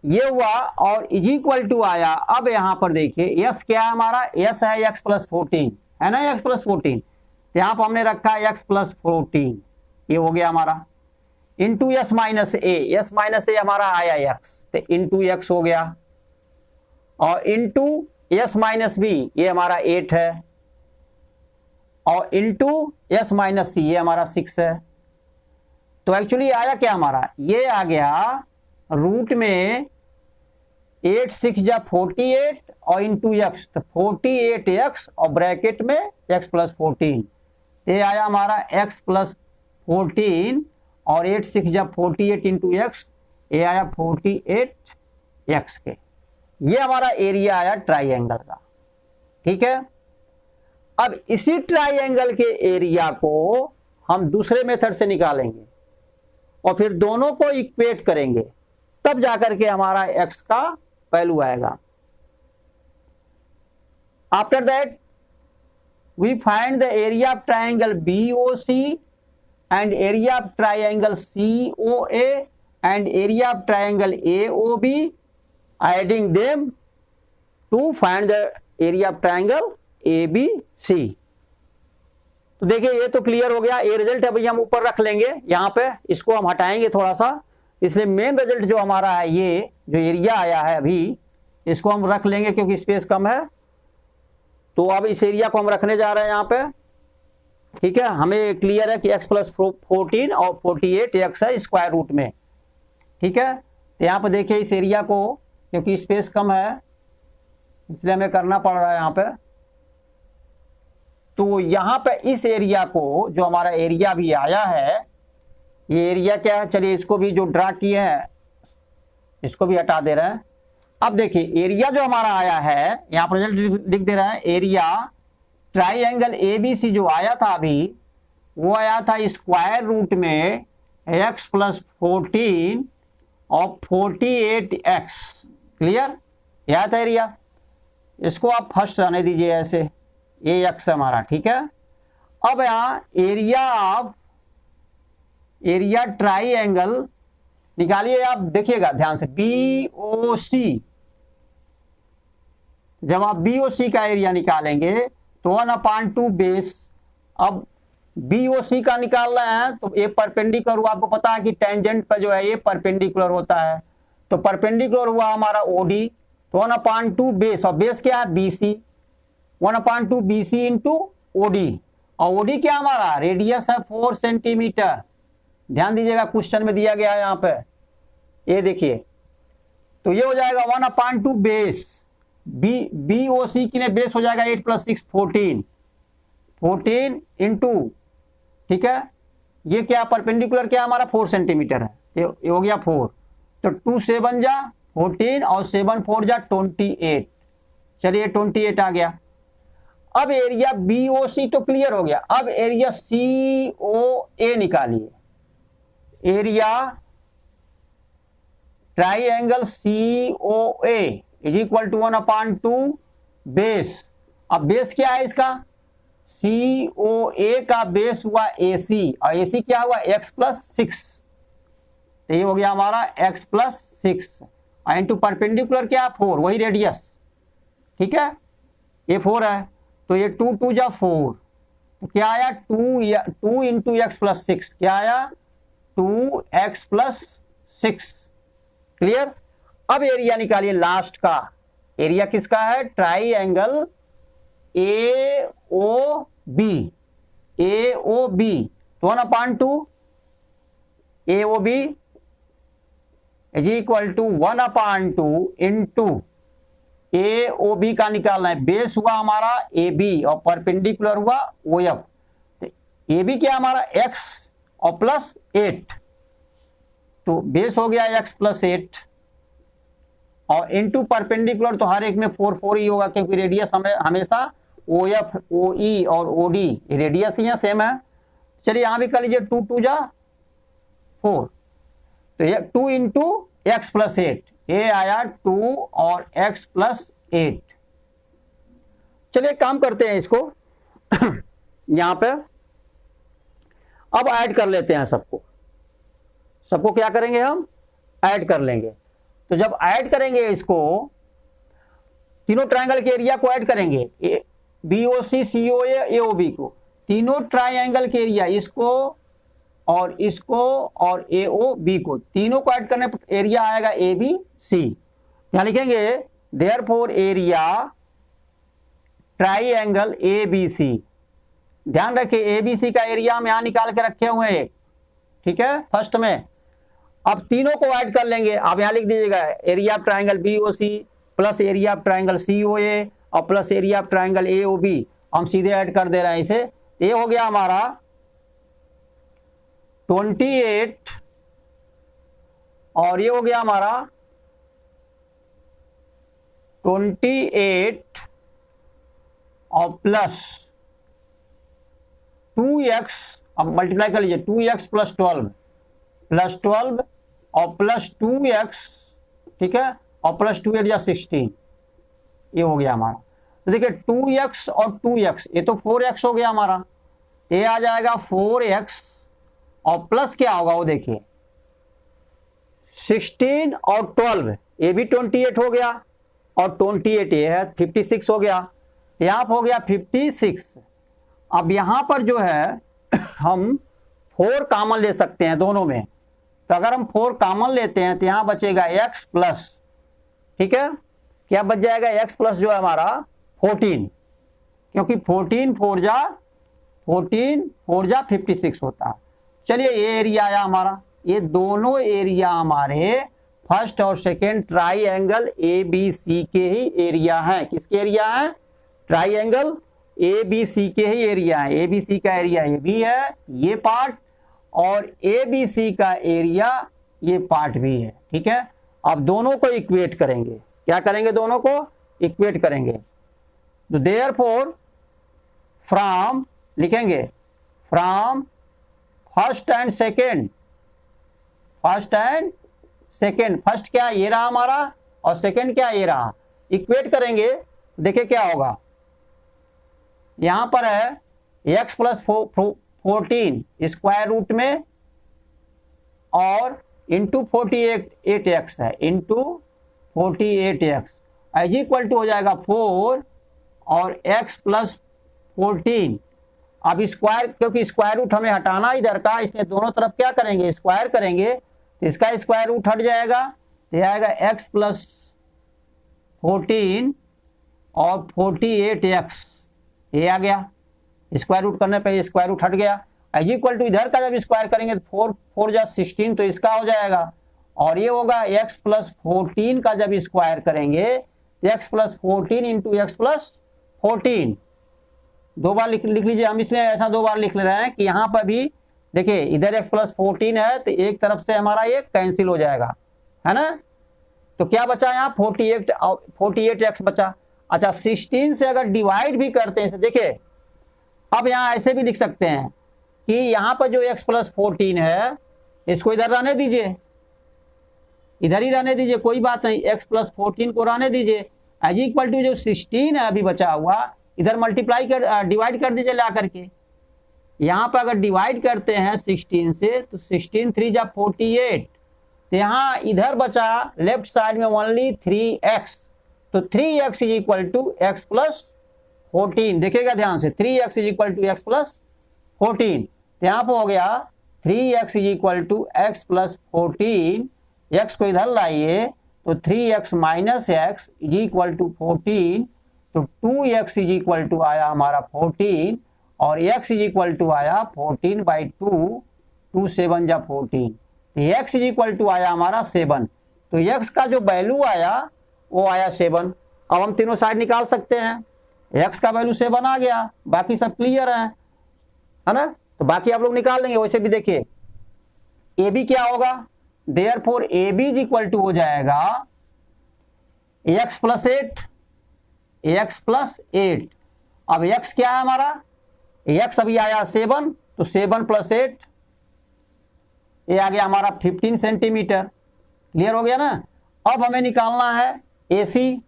ये हुआ और इज इक्वल टू आया। अब यहां पर देखिए s क्या है हमारा, s है x प्लस 14, है ना, x प्लस 14। तो यहां पर हमने रखा है x प्लस 14, ये हो गया हमारा, into s minus A, s minus ए हमारा आया x, तो इंटू x हो गया, और इंटू s माइनस बी ये हमारा 8 है, और इंटू s माइनस सी ये हमारा 6 है। तो एक्चुअली आया क्या हमारा, ये आ गया रूट में 8 6 जा 48 और इंटू x, तो 48x और ब्रैकेट में x प्लस 14, ये आया हमारा x प्लस 14 और 8 6 जा 48 इंटू x, ये आया 48x के। ये हमारा एरिया आया ट्राइएंगल का, ठीक है। अब इसी ट्राइएंगल के एरिया को हम दूसरे मेथड से निकालेंगे और फिर दोनों को इक्वेट करेंगे, तब जाकर के हमारा x का वैल्यू आएगा। After that we find the area of triangle BOC and area of triangle COA and area of triangle AOB, adding them to find the area of triangle ABC। तो देखिए ये तो क्लियर हो गया, ये result अभी हम ऊपर रख लेंगे, यहाँ पे इसको हम हटाएंगे थोड़ा सा, इसलिए मेन रिजल्ट जो हमारा है, ये जो एरिया आया है अभी, इसको हम रख लेंगे क्योंकि स्पेस कम है। तो अब इस एरिया को हम रखने जा रहे हैं यहाँ पे, ठीक है। हमें क्लियर है कि x प्लस 14 और 48x है स्क्वायर रूट में, ठीक है। तो यहाँ पे देखिए इस एरिया को, क्योंकि स्पेस कम है इसलिए हमें करना पड़ रहा है यहाँ पे। तो यहाँ पे इस एरिया को, जो हमारा एरिया भी आया है, ये एरिया क्या है, चलिए इसको भी जो ड्रा किए हैं इसको भी हटा दे रहे हैं। अब देखिए एरिया जो हमारा आया है, यहाँ पर रिजल्ट लिख दे रहे हैं, एरिया ट्राइएंगल ABC जो आया था अभी, वो आया था स्क्वायर रूट में x प्लस 14 और 48x। क्लियर, यह था एरिया। इसको आप फर्स्ट रहने दीजिए ऐसे, ये x है हमारा, ठीक है। अब यहाँ एरिया ट्राइएंगल निकालिए, आप देखिएगा ध्यान से, BOC। जब आप BOC का एरिया निकालेंगे तो 1/2 बेस। अब BOC का निकाल रहे हैं तो ये परपेंडिकुलर, आपको पता है कि टेंजेंट पर जो है ये परपेंडिकुलर होता है, तो परपेंडिकुलर हुआ हमारा OD, तो 1/2 बेस, और बेस क्या है BC, 1/2 BC इंटू OD, और OD क्या हमारा रेडियस है 4 सेंटीमीटर। ध्यान दीजिएगा क्वेश्चन में दिया गया है यहाँ पे, ये देखिए, तो ये हो जाएगा 1/2 बेस, BOC की ने बेस हो जाएगा 8 + 6 14 इंटू, ठीक है, ये क्या परपेंडिकुलर क्या हमारा 4 सेंटीमीटर है, ये हो गया 4, तो 2 7 जा 14 और 7 4 जा 28, चलिए 28 आ गया। अब एरिया BOC तो क्लियर हो गया, अब एरिया COA निकालिए, area triangle COA is equal to 1/2 base. अब बेस क्या है इसका, COA का बेस हुआ AC, और AC क्या हुआ x + 6, तो ये हो गया हमारा x + 6 इंटू परपेंडिकुलर क्या 4, वही रेडियस, ठीक है, ये 4 है, तो ये 2 2 जा 4, तो क्या आया 2 इंटू x + 6, क्या आया 2x + 6, क्लियर। अब एरिया निकालिए लास्ट का, एरिया किसका है ट्राइएंगल AOB, तो 1/2 AOB is equal to 1/2 into AOB का निकालना है, बेस हुआ हमारा AB और परपेंडिकुलर हुआ OF, तो AB क्या हमारा x और +8, तो बेस हो गया x + 8 और इंटू परपेंडिकुलर, तो हर एक में 4 4 ही होगा, क्योंकि रेडियस हमें हमेशा OF OE और OD रेडियस ही है, सेम है। चलिए यहां भी कर लीजिए 2 2 जा 4, तो ये 2 इंटू x + 8, ये आया 2 और x + 8। चलिए काम करते हैं इसको यहां पे, अब ऐड कर लेते हैं सबको क्या करेंगे हम ऐड कर लेंगे। तो जब ऐड करेंगे इसको, तीनों ट्रायंगल के एरिया को ऐड करेंगे, BOC COA AOB को, तीनों ट्रायंगल के एरिया, इसको और AOB को, तीनों को ऐड करने पर एरिया आएगा ABC। यहां लिखेंगे देयरफॉर एरिया ट्रायंगल ABC, ध्यान रखिए ABC का एरिया हम यहां निकाल के रखे हुए हैं, ठीक है, फर्स्ट में। अब तीनों को ऐड कर लेंगे, अब यहां लिख दीजिएगा area of triangle BOC plus area of triangle COA और plus area of triangle AOB, हम सीधे ऐड कर दे रहे हैं इसे, ये हो गया हमारा 28 और ये हो गया हमारा 28 और प्लस 2x, अब मल्टीप्लाई कर लीजिए 2x + 12 और प्लस 2x, ठीक है, और प्लस 2 8 या 16, ये हो गया हमारा। तो देखिए 2x और 2x, ये तो 4x हो गया हमारा, ये आ जाएगा 4x और प्लस क्या होगा वो देखिए 16 और 12, ये भी 28 हो गया और 28 ये है 56 हो गया, यहाँ हो गया 56। अब यहां पर जो है हम 4 कॉमन ले सकते हैं दोनों में, तो अगर हम 4 कॉमन लेते हैं तो यहां बचेगा x प्लस, ठीक है, क्या बच जाएगा x प्लस जो है हमारा 14, क्योंकि 14 4 जा 56 होता है। चलिए ये एरिया आया हमारा, ये दोनों एरिया हमारे फर्स्ट और सेकेंड ट्राइएंगल ABC के ही एरिया है। किसके एरिया है? ट्राइएंगल ABC के ही एरिया है। ABC का एरिया ये भी है, ये पार्ट, और ABC का एरिया ये पार्ट भी है, ठीक है। अब दोनों को इक्वेट करेंगे, क्या करेंगे? दोनों को इक्वेट करेंगे। तो देयरफॉर फ्रॉम लिखेंगे from first and second, first and second, first क्या ये रहा हमारा और सेकेंड क्या ये रहा, इक्वेट करेंगे। देखिए क्या होगा, यहां पर है x प्लस 14 स्क्वायर रूट में और इंटू 48x है, into 48x is equal to हो जाएगा 4 और x प्लस 14। अब स्क्वायर, क्योंकि स्क्वायर रूट हमें हटाना इधर का, इसलिए दोनों तरफ क्या करेंगे? स्क्वायर करेंगे, तो इसका स्क्वायर रूट हट जाएगा, तो आएगा x प्लस 14 और 48x, ये आ गया। स्क्वायर रूट करने पे स्क्वायर रूट हट गया। इज इक्वल टू इधर का जब स्क्वायर करेंगे तो 4 4 जा 16, तो इसका हो जाएगा। और ये होगा x प्लस 14 का जब स्क्वायर करेंगे x plus 14 into x plus 14। दो बार लिख लीजिए, हम इसलिए ऐसा दो बार लिख ले रहे हैं कि यहाँ पर भी देखिए इधर x प्लस 14 है तो एक तरफ से हमारा ये कैंसिल हो जाएगा, है ना। तो क्या बचा यहाँ 48x बचा। अच्छा 16 से अगर डिवाइड भी करते हैं, देखिए अब यहाँ ऐसे भी लिख सकते हैं कि यहाँ पर जो x प्लस 14 है इसको इधर रहने दीजिए, इधर ही रहने दीजिए, कोई बात नहीं, x प्लस 14 को रहने दीजिए। एज इक्वल टू जो 16 है अभी बचा हुआ, इधर मल्टीप्लाई कर डिवाइड कर दीजिए ला करके। यहाँ पर अगर डिवाइड करते हैं 16 से तो 16 3 जा 48, तो यहाँ इधर बचा लेफ्ट साइड में ओनली 3x, तो 3x is equal to X plus 14। देखिएगा ध्यान से, 3x is equal to X plus 14, तो यहाँ पर हो गया 3x is equal to X plus 14। x को इधर लाइए तो 3x minus X is equal to 14, तो 2x इज इक्वल टू आया हमारा 14 और x इज इक्वल टू आया 14/2, 2 7 जा 14, तो x इज इक्वल टू आया हमारा 7। तो x का जो वैल्यू आया वो आया 7। अब हम तीनों साइड निकाल सकते हैं, x का वैल्यू 7 आ गया, बाकी सब क्लियर है ना। तो बाकी आप लोग निकाल लेंगे। वैसे भी देखिए ए बी क्या होगा, therefore A B is equal to हो जाएगा x प्लस 8, x प्लस 8। अब x क्या है हमारा, x अभी आया 7, तो 7 प्लस 8 ये आ गया हमारा 15 सेंटीमीटर। क्लियर हो गया ना। अब हमें निकालना है AC,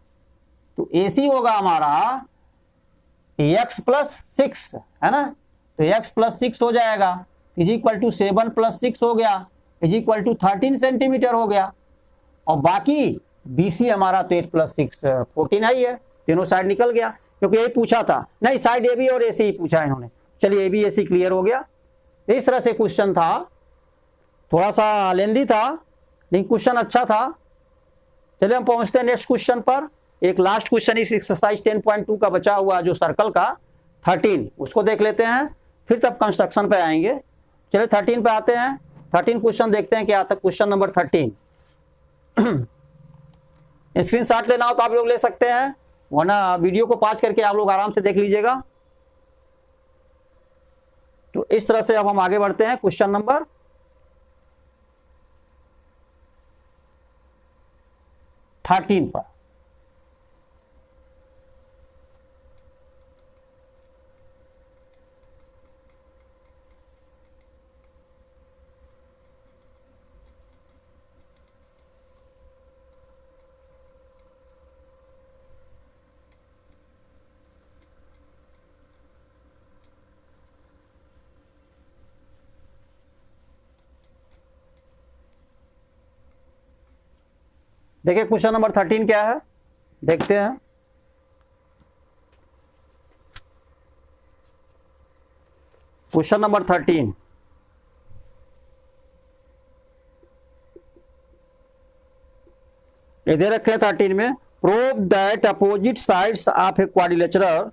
तो AC होगा हमारा x प्लस 6, है ना, तो x प्लस 6 हो जाएगा, इज इक्वल टू 7 प्लस 6 हो गया, इज इक्वल टू 13 सेंटीमीटर हो गया। और बाकी BC हमारा तो 8 प्लस 6 14 ही है, तीनों साइड निकल गया, क्योंकि यही पूछा था, नहीं साइड AB और AC ही पूछा इन्होंने। चलिए AB AC क्लियर हो गया। इस तरह से क्वेश्चन था, थोड़ा सा लेंदी था लेकिन क्वेश्चन अच्छा था। चलिए हम पहुंचते हैं नेक्स्ट क्वेश्चन पर। एक लास्ट क्वेश्चन इस एक्सरसाइज 10.2 का बचा हुआ जो सर्कल का 13, उसको देख लेते हैं, फिर तब कंस्ट्रक्शन पे आएंगे। चलिए 13 पे आते हैं। 13 क्वेश्चन देखते हैं क्या आता है। क्वेश्चन नंबर 13 स्क्रीनशॉट लेना हो तो आप लोग ले सकते हैं, वरना वीडियो को पॉज करके आप लोग आराम से देख लीजिएगा। तो इस तरह से अब हम आगे बढ़ते हैं क्वेश्चन नंबर 13 पर। देखिए क्वेश्चन नंबर 13 क्या है, देखते हैं। क्वेश्चन नंबर 13, ये दे रखे हैं 13 में, prove that opposite sides of a quadrilateral,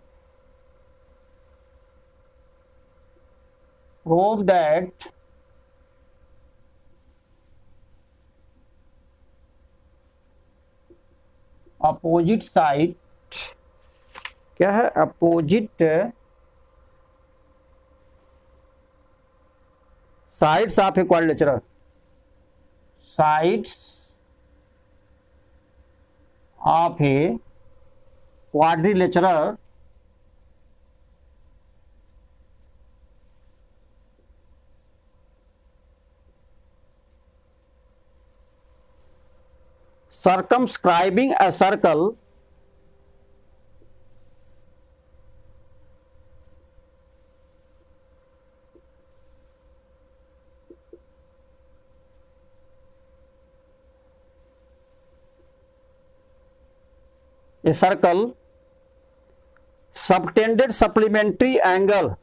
prove that opposite side, क्या है, opposite sides of a quadrilateral, sides of a quadrilateral circumscribing a circle a circle subtended supplementary angle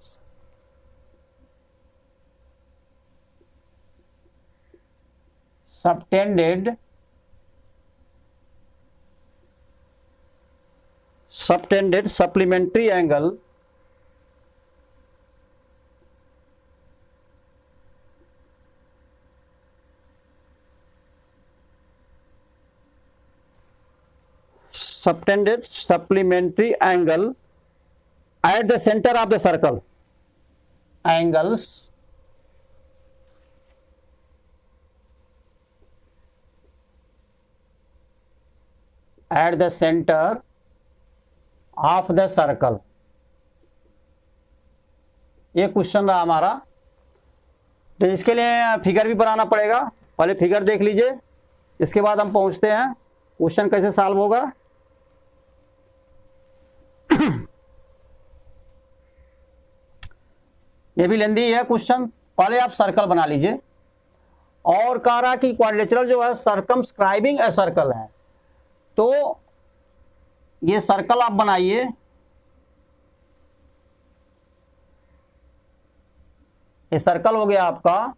subtended subtended supplementary angle subtended supplementary angle at the center of the circle. Angles at the center of the circle. ये question रहा हमारा। तो इसके लिए figure भी बनाना पड़ेगा, पहले figure देख लीजिए, इसके बाद हम पहुंचते हैं क्वेश्चन कैसे सॉल्व होगा। ये भी लेंदी है क्वेश्चन, पहले आप सर्कल बना लीजिए। और कह रहा कि क्वाड्रिलेटरल जो है सर्कमस्क्राइबिंग ए सर्कल है, तो ये सर्कल आप बनाइए। ये सर्कल हो गया आपका,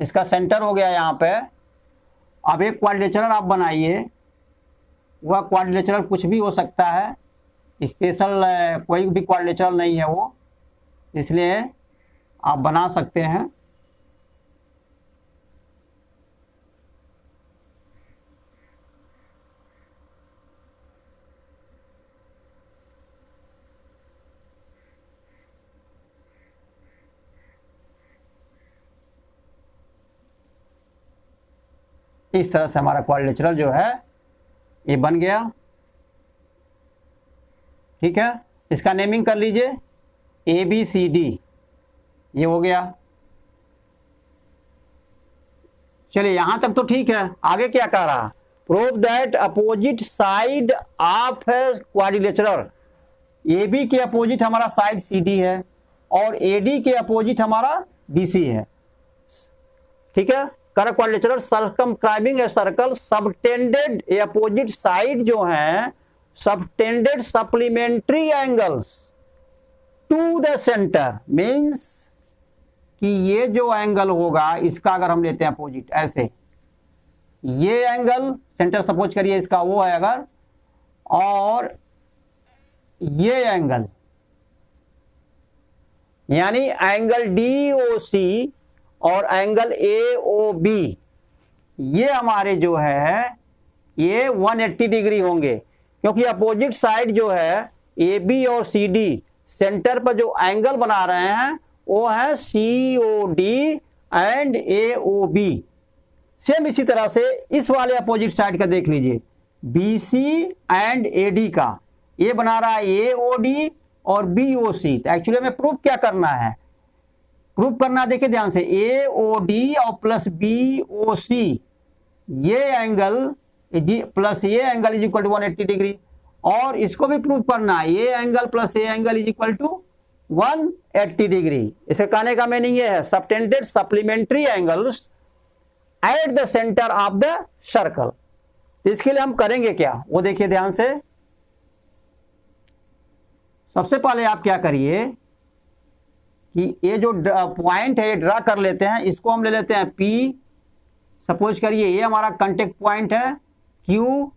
इसका सेंटर हो गया यहां पे। अब एक क्वाड्रिलेटरल आप बनाइए, वह क्वाड्रिलेटरल कुछ भी हो सकता है, स्पेशल कोई भी क्वाड्रिलेटरल नहीं है वो, इसलिए आप बना सकते हैं। इस तरह से हमारा क्वाड्रिलेटरल जो है ये बन गया। ठीक है, इसका नेमिंग कर लीजिए ABCD, ये हो गया। चलिए यहां तक तो ठीक है। आगे क्या कह रहा, prove that opposite side of quadrilateral, AB के अपोजिट हमारा साइड CD है और AD के अपोजिट हमारा BC है। ठीक है, कर quadrilateral circumscribing a circle subtended a opposite side जो है subtended supplementary angles to the centre, means कि ये जो एंगल होगा इसका अगर हम लेते हैं अपोजिट, ऐसे ये एंगल सेंटर सपोज करिए इसका वो है अगर, और ये एंगल यानी एंगल DOC और एंगल AOB, ये हमारे जो है ये 180 डिग्री होंगे, क्योंकि अपोजिट साइड जो है AB और CD सेंटर पर जो एंगल बना रहे हैं वो है COD एंड AOB। सेम इसी तरह से इस वाले अपोजिट साइड का देख लीजिए, BC एंड AD का, ये बना रहा है AOD और BOC। तो एक्चुअली में प्रूफ क्या करना है, प्रूफ करना देखिए ध्यान से, AOD और प्लस BOC, ये एंगल प्लस ये angle is equal to 180 degree, और इसको भी प्रूफ करना है, ये एंगल प्लस ये angle is equal to 180 degree. इसे कहने का मीनिंग ये है subtended supplementary angles at the centre of the circle. तो इसके लिए हम करेंगे क्या, वो देखिए ध्यान से। सबसे पहले आप क्या करिए कि ये जो पॉइंट है ये ड्रा कर लेते हैं, इसको हम ले लेते हैं P, सपोज करिए ये हमारा कांटेक्ट पॉइंट है Q,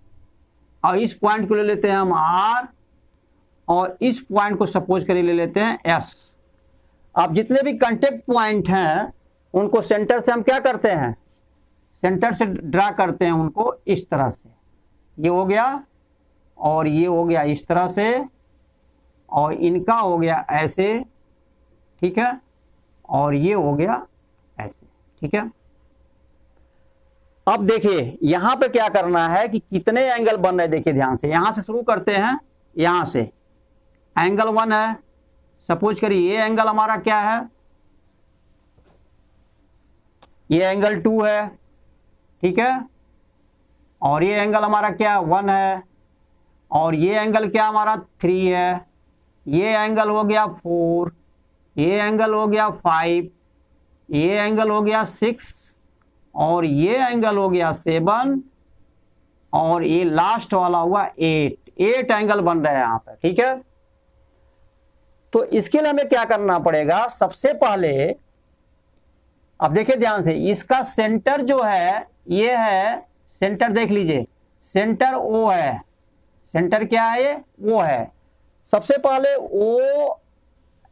और इस पॉइंट को ले लेते हैं हम R, और इस पॉइंट को सपोज करिए ले लेते हैं S। अब जितने भी कांटेक्ट पॉइंट हैं उनको सेंटर से हम क्या करते हैं, सेंटर से ड्रा करते हैं उनको इस तरह से, ये हो गया और ये हो गया इस तरह से, और इनका हो गया ऐसे, ठीक है, और ये हो गया ऐसे। ठीक है, अब देखिए यहां पे क्या करना है कि कितने एंगल बन रहे, देखिए ध्यान से, यहां से शुरू करते हैं, यहां से एंगल 1 है, सपोज करिए ये एंगल हमारा क्या है, ये एंगल 2 है, ठीक है, और ये एंगल हमारा क्या 1 है, और ये एंगल क्या हमारा 3 है, ये एंगल हो गया 4, ये एंगल हो गया 5, ये एंगल हो गया 6, और ये एंगल हो गया 7, और ये लास्ट वाला हुआ 8 एंगल बन रहे हैं यहां पर। ठीक है, तो इसके लिए हमें क्या करना पड़ेगा, सबसे पहले अब देखिए ध्यान से, इसका सेंटर जो है ये है, सेंटर देख लीजिए, सेंटर ओ है, सेंटर क्या है ये, ओ है। सबसे पहले ओ,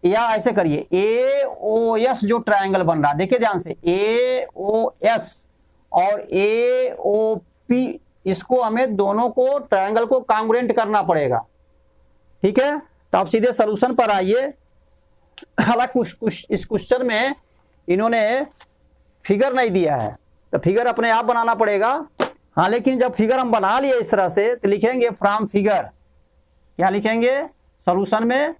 या ऐसे करिए ए ओ एस जो ट्रायंगल बन रहा है, देखिए ध्यान से, ए ओ एस और ए ओ पी, इसको हमें दोनों को ट्रायंगल को कांग्रुएंट करना पड़ेगा, ठीक है। तो आप सीधे सॉल्यूशन पर आइए। हालांकि कुछ इस क्वेश्चन में इन्होंने फिगर नहीं दिया है, तो फिगर अपने आप बनाना पड़ेगा। हाँ, लेकिन जब फिगर हम बना लिए इस तरह से, तो लिखेंगे फ्रॉम फिगर। क्या लिखेंगे सॉल्यूशन में,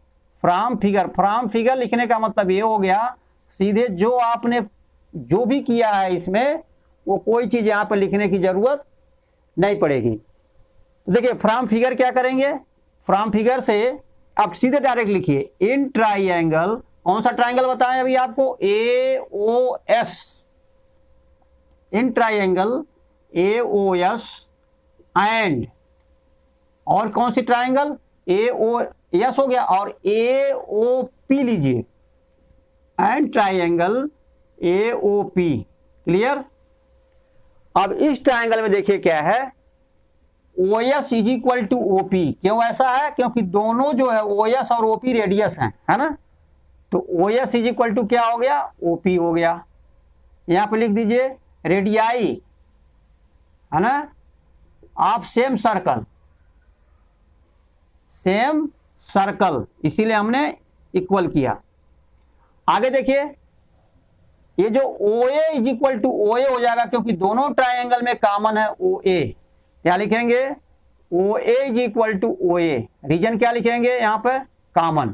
फ्रॉम फिगर। फ्रॉम फिगर लिखने का मतलब ये हो गया, सीधे जो आपने जो भी किया है इसमें, वो कोई चीज यहां पर लिखने की जरूरत नहीं पड़ेगी। देखिए फ्रॉम फिगर क्या करेंगे, फ्रॉम फिगर से आप सीधे डायरेक्ट लिखिए, इन ट्राइंगल, कौन सा ट्राइंगल बताएं अभी आपको, A O S, in triangle A O S and, और कौन C triangle, A O S हो गया, और ए ओ पी लीजिए, and triangle A O P. Clear. अब इस ट्राइंगल में देखिए क्या है, O S is equal to OP. क्यों ऐसा है, क्योंकि दोनों जो है ओ एस और ओपी रेडियस हैं, है ना। तो O S is equal to क्या हो गया, ओपी हो गया। यहां पे लिख दीजिए रेडियाई, है ना, of same circle, same circle, इसीलिए हमने इक्वल किया। आगे देखिए, ये जो ओ A is equal to O ए हो जाएगा, क्योंकि दोनों ट्राइंगल में कॉमन है ओ ए। क्या लिखेंगे, O A is equal to O A, reason क्या लिखेंगे यहां पे, कॉमन।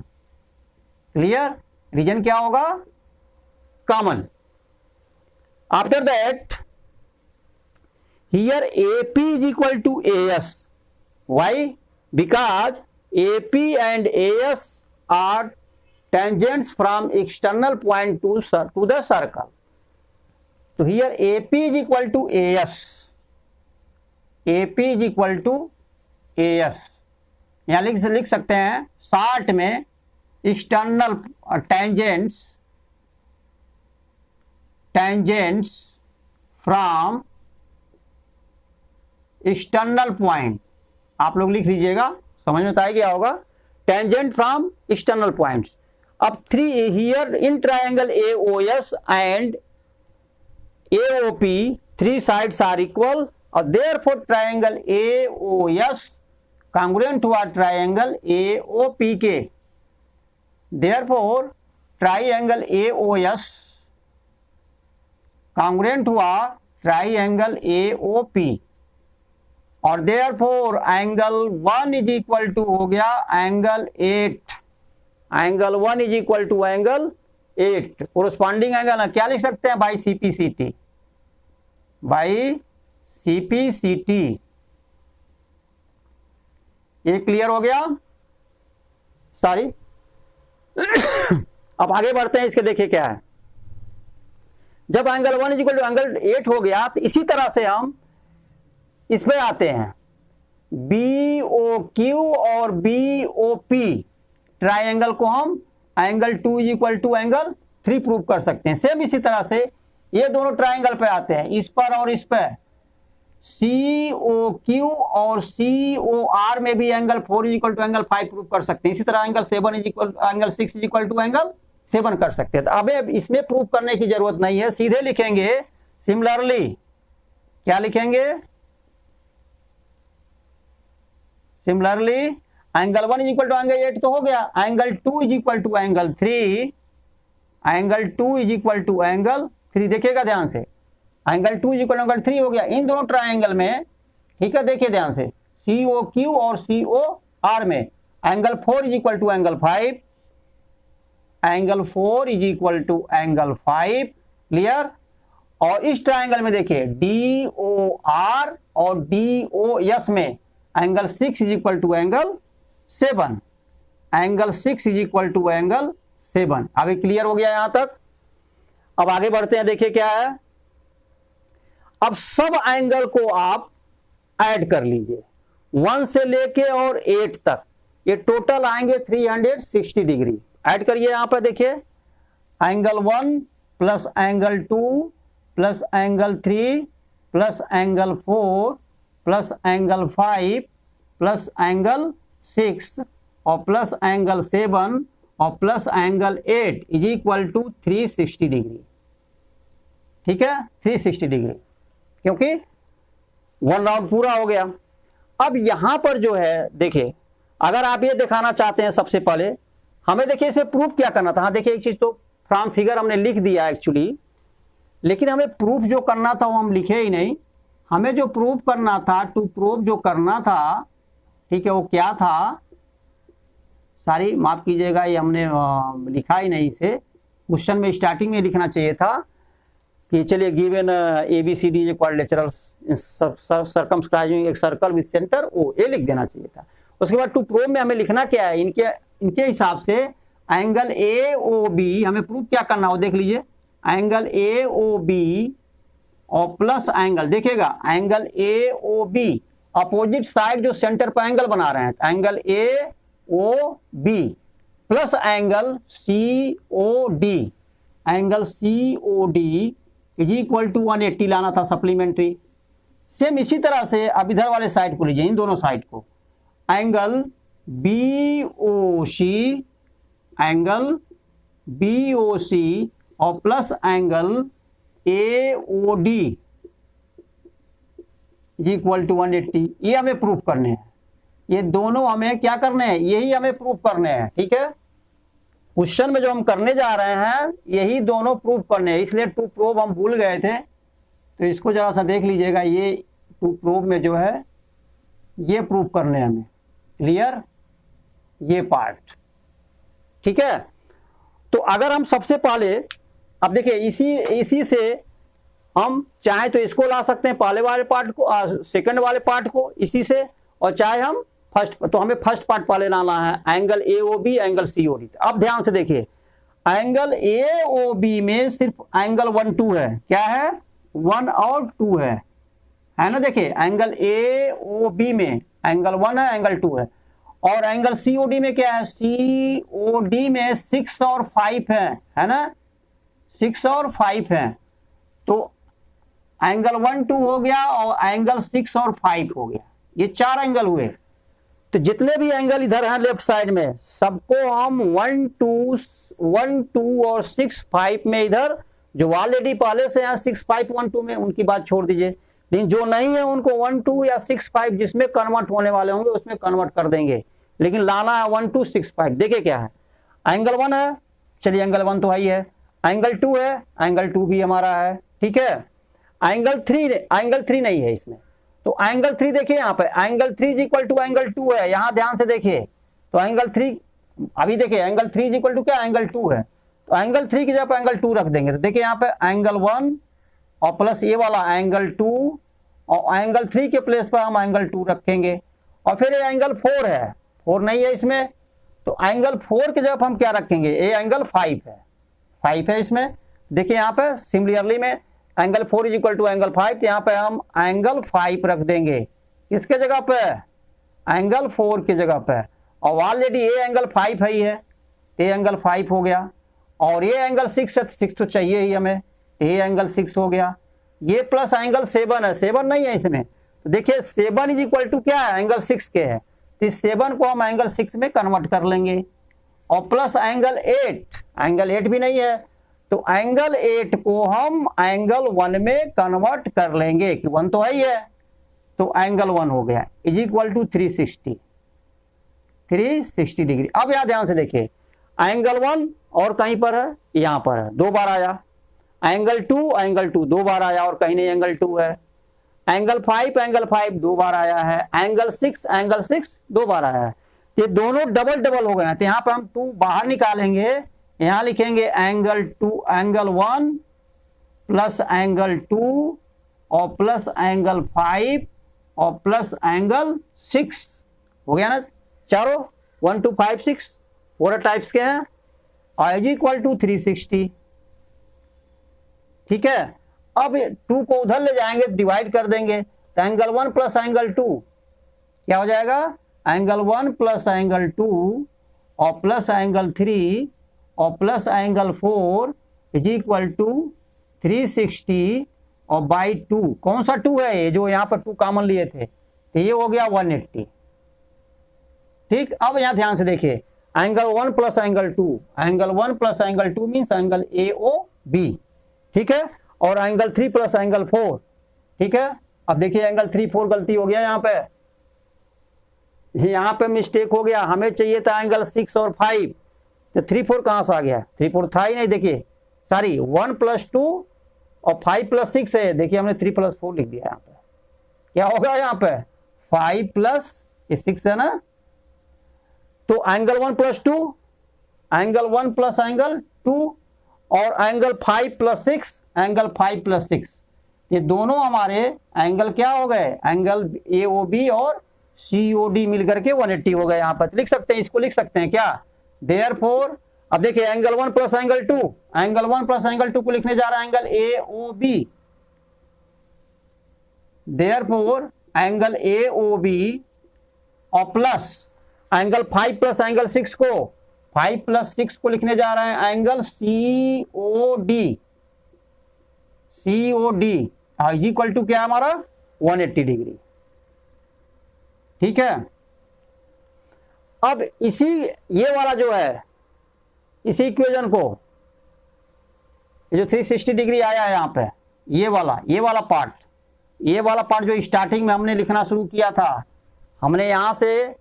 क्लियर, रीजन क्या होगा, common. After that here AP is equal to AS. Why? Because AP and AS are tangents from external point to the circle. So here AP is equal to AS. AP is equal to AS. यहाँ लिख सकते हैं short में, external tangents from external point, आप लोग लिख लीजिएगा, समझ में तो आ गया होगा, टेंजेंट फ्रॉम एक्सटर्नल पॉइंट्स। अब 3 here in triangle AOS and AOP 3 sides are equal, और देयरफॉर ट्रायंगल AOS कांग्रुएंट हुआ ट्रायंगल AOP के। देयरफॉर ट्रायंगल AOS कांग्रुएंट हुआ ट्रायंगल AOP, और therefore angle 1 is equal to हो गया angle 8, angle 1 is equal to angle 8। Corresponding angle ना क्या लिख सकते हैं, बाई CPCT, बाई CPCT। ये क्लियर हो गया, सॉरी। अब आगे बढ़ते हैं, इसके देखिए क्या है। जब angle 1 is equal to angle 8 हो गया, तो इसी तरह से हम इस पे आते हैं, BOQ और BOP ट्राइंगल को हम angle 2 is equal to angle 3 prove कर सकते हैं। सेम इसी तरह से ये दोनों ट्राइंगल पे आते हैं, इस पर और इस पर, COQ और COR में भी angle 4 is equal to angle 5 prove कर सकते हैं। इसी तरह angle 7 is equal angle 6 is equal to angle 7 कर सकते हैं। तो अब इसमें प्रूव करने की जरूरत नहीं है, सीधे लिखेंगे सिमिलरली। क्या लिखेंगे, similarly angle 1 is equal to angle 8 तो हो गया, angle 2 is equal to angle 3, angle 2 is equal to angle 3। देखिएगा ध्यान से, angle 2 is equal to angle 3 हो गया इन दोनों ट्राइंगल में, ठीक है। देखिए ध्यान से, COQ और COR में angle 4 is equal to angle 5, angle 4 is equal to angle 5। Clear. और इस ट्राइंगल में देखिए DOR और DOS में angle 6 is equal to angle 7, angle 6 is equal to angle 7। आगे क्लियर हो गया यहां तक। अब आगे बढ़ते हैं, देखिए क्या है। अब सब एंगल को आप ऐड कर लीजिए 1 से लेके और 8 तक, ये टोटल आएंगे 360 डिग्री। ऐड करिए यहां पर, देखिए angle 1 plus angle 2 plus angle 3 plus angle 4 plus angle 5 plus angle 6 और प्लस एंगल 7 और plus angle 8 is equal to 360 degree. ठीक है, 360 डिग्री, क्योंकि 1 राउंड पूरा हो गया। अब यहां पर जो है देखिए, अगर आप ये दिखाना चाहते हैं, सबसे पहले हमें देखिए इसमें प्रूफ क्या करना था। हाँ देखिए, एक चीज तो फ्रॉम फिगर हमने लिख दिया एक्चुअली, लेकिन हमें प्रूफ जो करना था वो हम लिखे ही नहीं। हमें जो प्रूफ करना था, टू प्रूफ जो करना था, ठीक है, वो क्या था, सारी माफ कीजिएगा, ये हमने लिखा ही नहीं इसे। क्वेश्चन में स्टार्टिंग में लिखना चाहिए था कि चलिए गिवन ABCD क्वाड्रिलेटरल सर्कमस्क्राइबिंग एक सर्कल विद सेंटर ओ, ये लिख देना चाहिए था। उसके बाद टू प्रूव में हमें लिखना क्या है, इनके हिसाब से एंगल AOB हमें प्रूफ क्या करना हो, देख लीजिए, एंगल AOB और प्लस एंगल, देखिएगा एंगल AOB अपोजिट साइड जो सेंटर पर एंगल बना रहे हैं, angle AOB plus angle COD, angle COD is equal to 180 लाना था सप्लीमेंट्री। सेम इसी तरह से अब इधर वाले साइड को लीजिए, इन दोनों साइड को, एंगल BOC और plus angle AOD is equal to 180। ये हमें प्रूफ करने हैं, ये दोनों हमें क्या करने हैं, यही हमें प्रूफ करने हैं। ठीक है, क्वेश्चन में जो हम करने जा रहे हैं यही दोनों प्रूफ करने हैं, इसलिए टू प्रूफ हम भूल गए थे, तो इसको जरा सा देख लीजिएगा। ये टू प्रूफ में जो है ये प्रूफ करने हैं हमें, क्लियर, ये पार्ट। ठीक है, तो अगर हम सबसे पहले, अब देखिए इसी से हम चाहे तो इसको ला सकते हैं, पहले वाले पार्ट को, सेकंड वाले पार्ट को इसी से, और चाहे हम फर्स्ट, तो हमें फर्स्ट पार्ट पहले लाना है, एंगल AOB एंगल COD। अब ध्यान से देखिए, एंगल AOB में सिर्फ एंगल 1 2 है, क्या है, 1 और 2 है ना। देखिए एंगल AOB में एंगल 1 है, एंगल 2 है, और एंगल COD में क्या है, COD में 6 और 5 है ना, 6 और 5 है। तो एंगल 1 2 हो गया और एंगल 6 और 5 हो गया, ये 4 एंगल हुए। तो जितने भी एंगल इधर हैं लेफ्ट साइड में, सबको हम 1 2 और 6 5 में, इधर जो ऑलरेडी पहले से हैं 6 5 1 2 में, उनकी बात छोड़ दीजिए, लेकिन जो नहीं है उनको 1 2 या 6 5 जिसमें कन्वर्ट होने वाले होंगे उसमें कन्वर्ट कर देंगे, लेकिन लाना है 1 2 6 5। देखिए क्या है, एंगल 1 है, चलिए एंगल 1 तो है ही है, एंगल 2 है, एंगल 2 भी हमारा है। ठीक है, एंगल 3 नहीं है इसमें, तो एंगल 3 देखिए यहाँ पे, angle 3 is equal to angle 2 है, यहां ध्यान से देखिए, तो एंगल 3, अभी देखिए एंगल 3 इज इक्वल टू क्या, एंगल 2 है, तो एंगल 3 की जगह पर एंगल 2 रख देंगे। तो देखिए यहाँ पे एंगल 1 और प्लस ये वाला एंगल 2, और एंगल 3 के प्लेस पर हम एंगल 2 रखेंगे, और फिर ये एंगल 4 है, 4 नहीं है इसमें, तो एंगल 4 की जगह पर हम क्या रखेंगे, ये एंगल 5 है इसमें। देखिए यहाँ पे सिमिलरली में angle 4 is equal to angle 5, तो यहाँ पे हम एंगल 5 रख देंगे, किसके जगह पे, एंगल 4 की जगह पे, और ऑलरेडी ये एंगल 5 है ही है, ये एंगल 5 हो गया, और ये एंगल 6 है, 6 तो चाहिए ही हमें, ये एंगल 6 हो गया, ये प्लस एंगल 7 है, 7 नहीं है इसमें, तो देखिए 7 इज इक्वल टू क्या है, एंगल 6 के है, तो इस 7 को हम एंगल 6 में कन्वर्ट कर लेंगे, और प्लस एंगल 8 भी नहीं है, तो एंगल 8 को हम एंगल 1 में कन्वर्ट कर लेंगे, कि 1 तो है ही है, तो एंगल 1 हो गया इज इक्वल टू 360 डिग्री। अब यहां ध्यान से देखिए, एंगल 1 और कहीं पर है, यहां पर है, 2 बार आया, एंगल 2 2 बार आया और कहीं नहीं एंगल 2 है, एंगल 5 2 बार आया है, एंगल 6 2 बार आया है, ये दोनों डबल हो गए हैं, तो यहां पर हम 2 बाहर निकालेंगे, यहां लिखेंगे एंगल 1 प्लस एंगल 2 और प्लस एंगल 5 और प्लस एंगल 6 हो गया ना, चारों 1 2 5 6 4 टाइप्स के हैं, और इज इक्वल टू 360। ठीक है, अब 2 को उधर ले जाएंगे, डिवाइड कर देंगे, तो एंगल 1 प्लस एंगल 2 क्या हो जाएगा, एंगल 1 प्लस एंगल 2 और प्लस एंगल 3 और plus angle 4 is equal to 360, और बाई 2, कौन सा 2 है, ये जो यहाँ पर 2 कॉमन लिए थे, तो ये हो गया 180। ठीक, अब यहाँ ध्यान से देखिए, angle 1 plus angle 2, angle 1 plus angle 2 means angle AOB, ठीक है, और एंगल 3 प्लस एंगल 4, ठीक है। अब देखिए एंगल 3 4 गलती हो गया यहाँ पे, यहाँ पे मिस्टेक हो गया, हमें चाहिए था एंगल 6 और 5, तो 3 4 कहां से आ गया, 3 4 था ही नहीं, देखिए सॉरी 1 प्लस 2 और 5 प्लस 6 है, देखिए हमने 3 प्लस 4 लिख दिया यहाँ पे, क्या होगा यहाँ पे 5 प्लस 6 है ना, तो angle 1 plus 2, angle 1 plus angle 2 और एंगल 5 प्लस 6, एंगल 5 प्लस 6, ये दोनों हमारे एंगल क्या हो गए, एंगल AOB और COD मिलकर के 180 हो गए। यहाँ पर लिख सकते हैं, इसको लिख सकते हैं क्या, देयरफॉर, अब देखिए angle 1 plus angle 2, angle 1 plus angle 2 को लिखने जा रहा है angle AOB, therefore angle AOB और प्लस एंगल 5 प्लस एंगल 6 को, 5 प्लस 6 को लिखने जा रहे हैं एंगल COD इक्वल टू क्या हमारा 180 डिग्री, ठीक है। अब इसी ये वाला जो है, इसी इक्वेशन को, ये जो 360 डिग्री आया है यहाँ पे, ये वाला पार्ट जो स्टार्टिंग में हमने लिखना शुरू किया था, हमने यहां से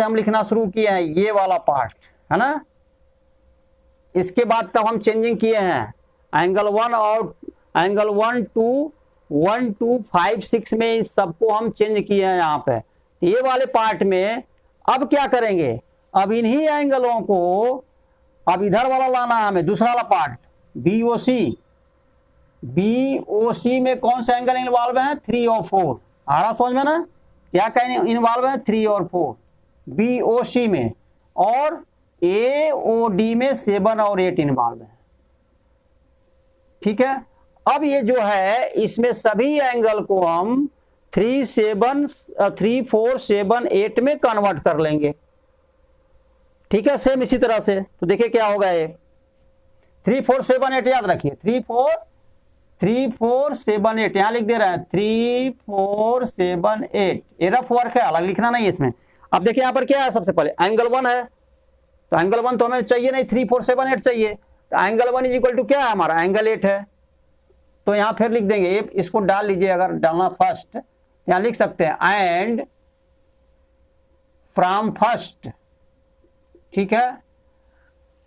हम लिखना शुरू किए हैं, ये वाला पार्ट है ना, इसके बाद तब हम चेंजिंग किए हैं एंगल 1 और एंगल 1 2 5 6 में, इस सबको हम चेंज किए हैं यहाँ पे। तो ये वाले पार्ट में अब क्या करेंगे, अब इन्हीं एंगलों को अब इधर वाला लाना है हमें, दूसरा वाला पार्ट BOC में कौन सा एंगल इन्वॉल्व है, 3 और 4, आ रहा समझ में ना, क्या क्या इन्वॉल्व है, 3 और 4 BOC में, और AOD में 7 और 8 इन्वॉल्व है, ठीक है। अब ये जो है इसमें सभी एंगल को हम 3 4 7 8 में कन्वर्ट कर लेंगे, ठीक है, सेम इसी तरह से। तो देखिए क्या होगा, ये 3 4 7 8 याद रखिए, 3 4 7 8 यहां लिख दे रहा है, 3 4 7 8, ये रफ वर्क है, अलग लिखना नहीं है इसमें। अब देखिए यहां पर क्या है, सबसे पहले एंगल 1 है, तो एंगल 1 तो हमें चाहिए नहीं, 3 4 7 8 चाहिए, तो एंगल 1 इज इक्वल टू क्या है हमारा, एंगल 8 है, तो यहां फिर लिख देंगे, इसको डाल लीजिए, अगर डालना फर्स्ट, यहां लिख सकते हैं एंड फ्रॉम फर्स्ट, ठीक है।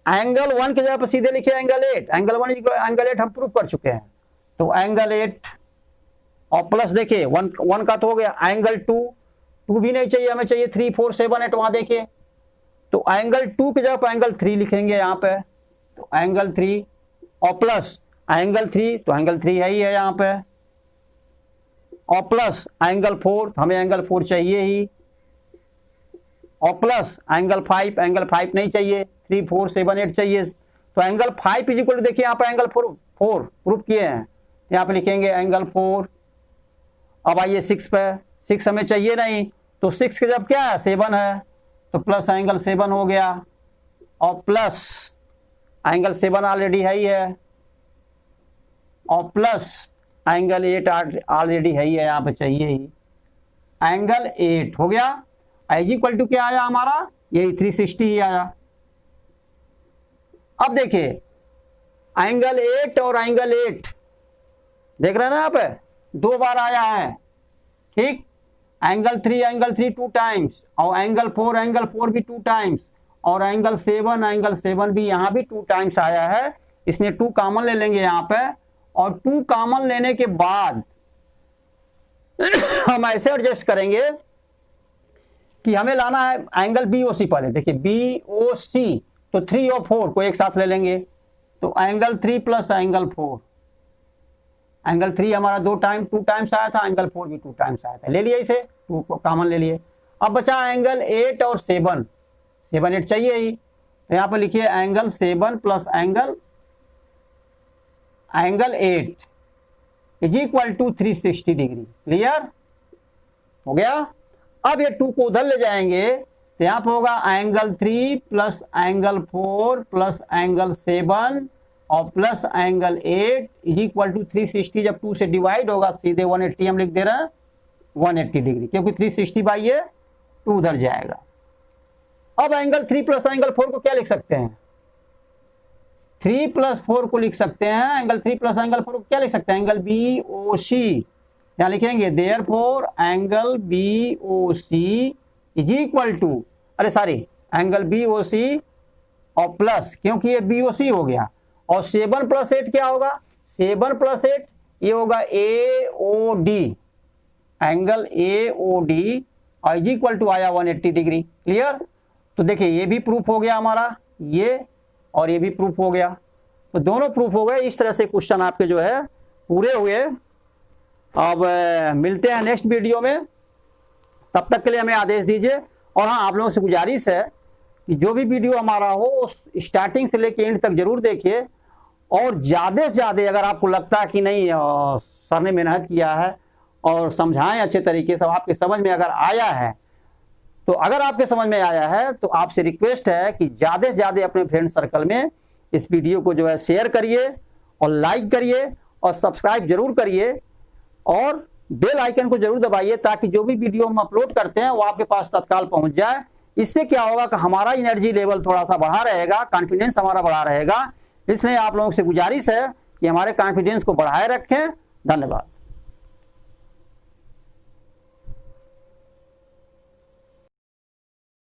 एंगल 1 की जगह पर सीधे लिखिए एंगल 8, एंगल 1 एंगल 8 हम प्रूव कर चुके हैं, तो एंगल 8 और प्लस देखिए 1 का तो हो गया, एंगल 2 भी नहीं चाहिए, हमें चाहिए 3 4 7 8, वहां देखिए, तो एंगल 2 की जगह पर एंगल 3 लिखेंगे यहाँ पे, तो एंगल 3 और प्लस एंगल 3, तो एंगल 3 है ही है यहाँ पे, और प्लस एंगल 4, हमें एंगल 4 चाहिए ही, और प्लस एंगल 5 नहीं चाहिए, 3 4 7 8 चाहिए, तो एंगल 5 इज इक्वल, देखिए यहाँ पे एंगल 4 प्रूफ किए हैं, यहाँ पे लिखेंगे एंगल 4। अब आइए 6 पे, 6 हमें चाहिए नहीं, तो 6 के जब क्या है 7 है, तो प्लस एंगल 7 हो गया, और प्लस एंगल 7 ऑलरेडी है ही है, और प्लस एंगल 8 ऑलरेडी है ही है, यहाँ पे चाहिए ही, एंगल 8 हो गया, इज इक्वल टू क्या आया हमारा, यही 360 ही आया। अब देखिए एंगल 8 और एंगल 8 देख रहे हैं ना, यहाँ पे 2 बार आया है, ठीक, एंगल 3 2 टाइम्स, और एंगल 4 भी 2 टाइम्स, और एंगल 7 भी यहाँ भी 2 टाइम्स आया है, इसने 2 कॉमन ले लेंगे यहाँ पे, और 2 कॉमन लेने के बाद हम ऐसे एडजस्ट करेंगे कि हमें लाना है एंगल BOC पहले, देखिए BOC, तो 3 और 4 को एक साथ ले लेंगे, तो एंगल 3 प्लस एंगल 4, एंगल 3 हमारा 2 टाइम्स आया था, एंगल 4 भी 2 टाइम्स आया था, ले लिया इसे, 2 को कॉमन ले लिए। अब बचा एंगल 8 और 7 8 चाहिए ही, तो यहां पर लिखिए angle 7 plus angle 8 is equal to 360 degree, clear हो गया। अब ये 2 को उधर ले जाएंगे, तो यहां पर होगा angle 3 plus angle 4 plus angle 7 और plus angle 8 is equal to 360, जब 2 से डिवाइड होगा सीधे 180 हम लिख दे रहे हैं 180 डिग्री, क्योंकि 360 बाई ये 2 उधर जाएगा। अब एंगल 3 प्लस एंगल 4 को क्या लिख सकते हैं, 3 प्लस 4 को लिख सकते हैं, एंगल 3 प्लस एंगल 4 को क्या लिख सकते हैं, एंगल बी ओ सी, क्या लिखेंगे, therefore angle B O C is equal to, अरे sorry, angle B O C और प्लस, क्योंकि ये बी ओ सी हो गया, और 7 प्लस 8 क्या होगा, 7 प्लस 8 ये होगा A O D, angle A O D और इज इक्वल टू आया 180 डिग्री। क्लियर। तो देखिए ये भी प्रूफ हो गया हमारा, ये और ये भी प्रूफ हो गया, तो दोनों प्रूफ हो गए। इस तरह से क्वेश्चन आपके जो है पूरे हुए। अब मिलते हैं नेक्स्ट वीडियो में, तब तक के लिए हमें आदेश दीजिए। और हाँ, आप लोगों से गुजारिश है कि जो भी वीडियो हमारा हो स्टार्टिंग से लेकर एंड तक जरूर देखिए, और ज़्यादा से ज़्यादा अगर आपको लगता है कि नहीं सर ने मेहनत किया है और समझाएं अच्छे तरीके से, आपके समझ में अगर आया है, तो अगर आपके समझ में आया है तो आपसे रिक्वेस्ट है कि ज़्यादा से ज़्यादा अपने फ्रेंड सर्कल में इस वीडियो को जो है शेयर करिए और लाइक करिए और सब्सक्राइब जरूर करिए और बेल आइकन को जरूर दबाइए, ताकि जो भी वीडियो हम अपलोड करते हैं वो आपके पास तत्काल पहुंच जाए। इससे क्या होगा कि हमारा एनर्जी लेवल थोड़ा सा बढ़ा रहेगा, कॉन्फिडेंस हमारा बढ़ा रहेगा। इसलिए आप लोगों से गुजारिश है कि हमारे कॉन्फिडेंस को बढ़ाए रखें। धन्यवाद।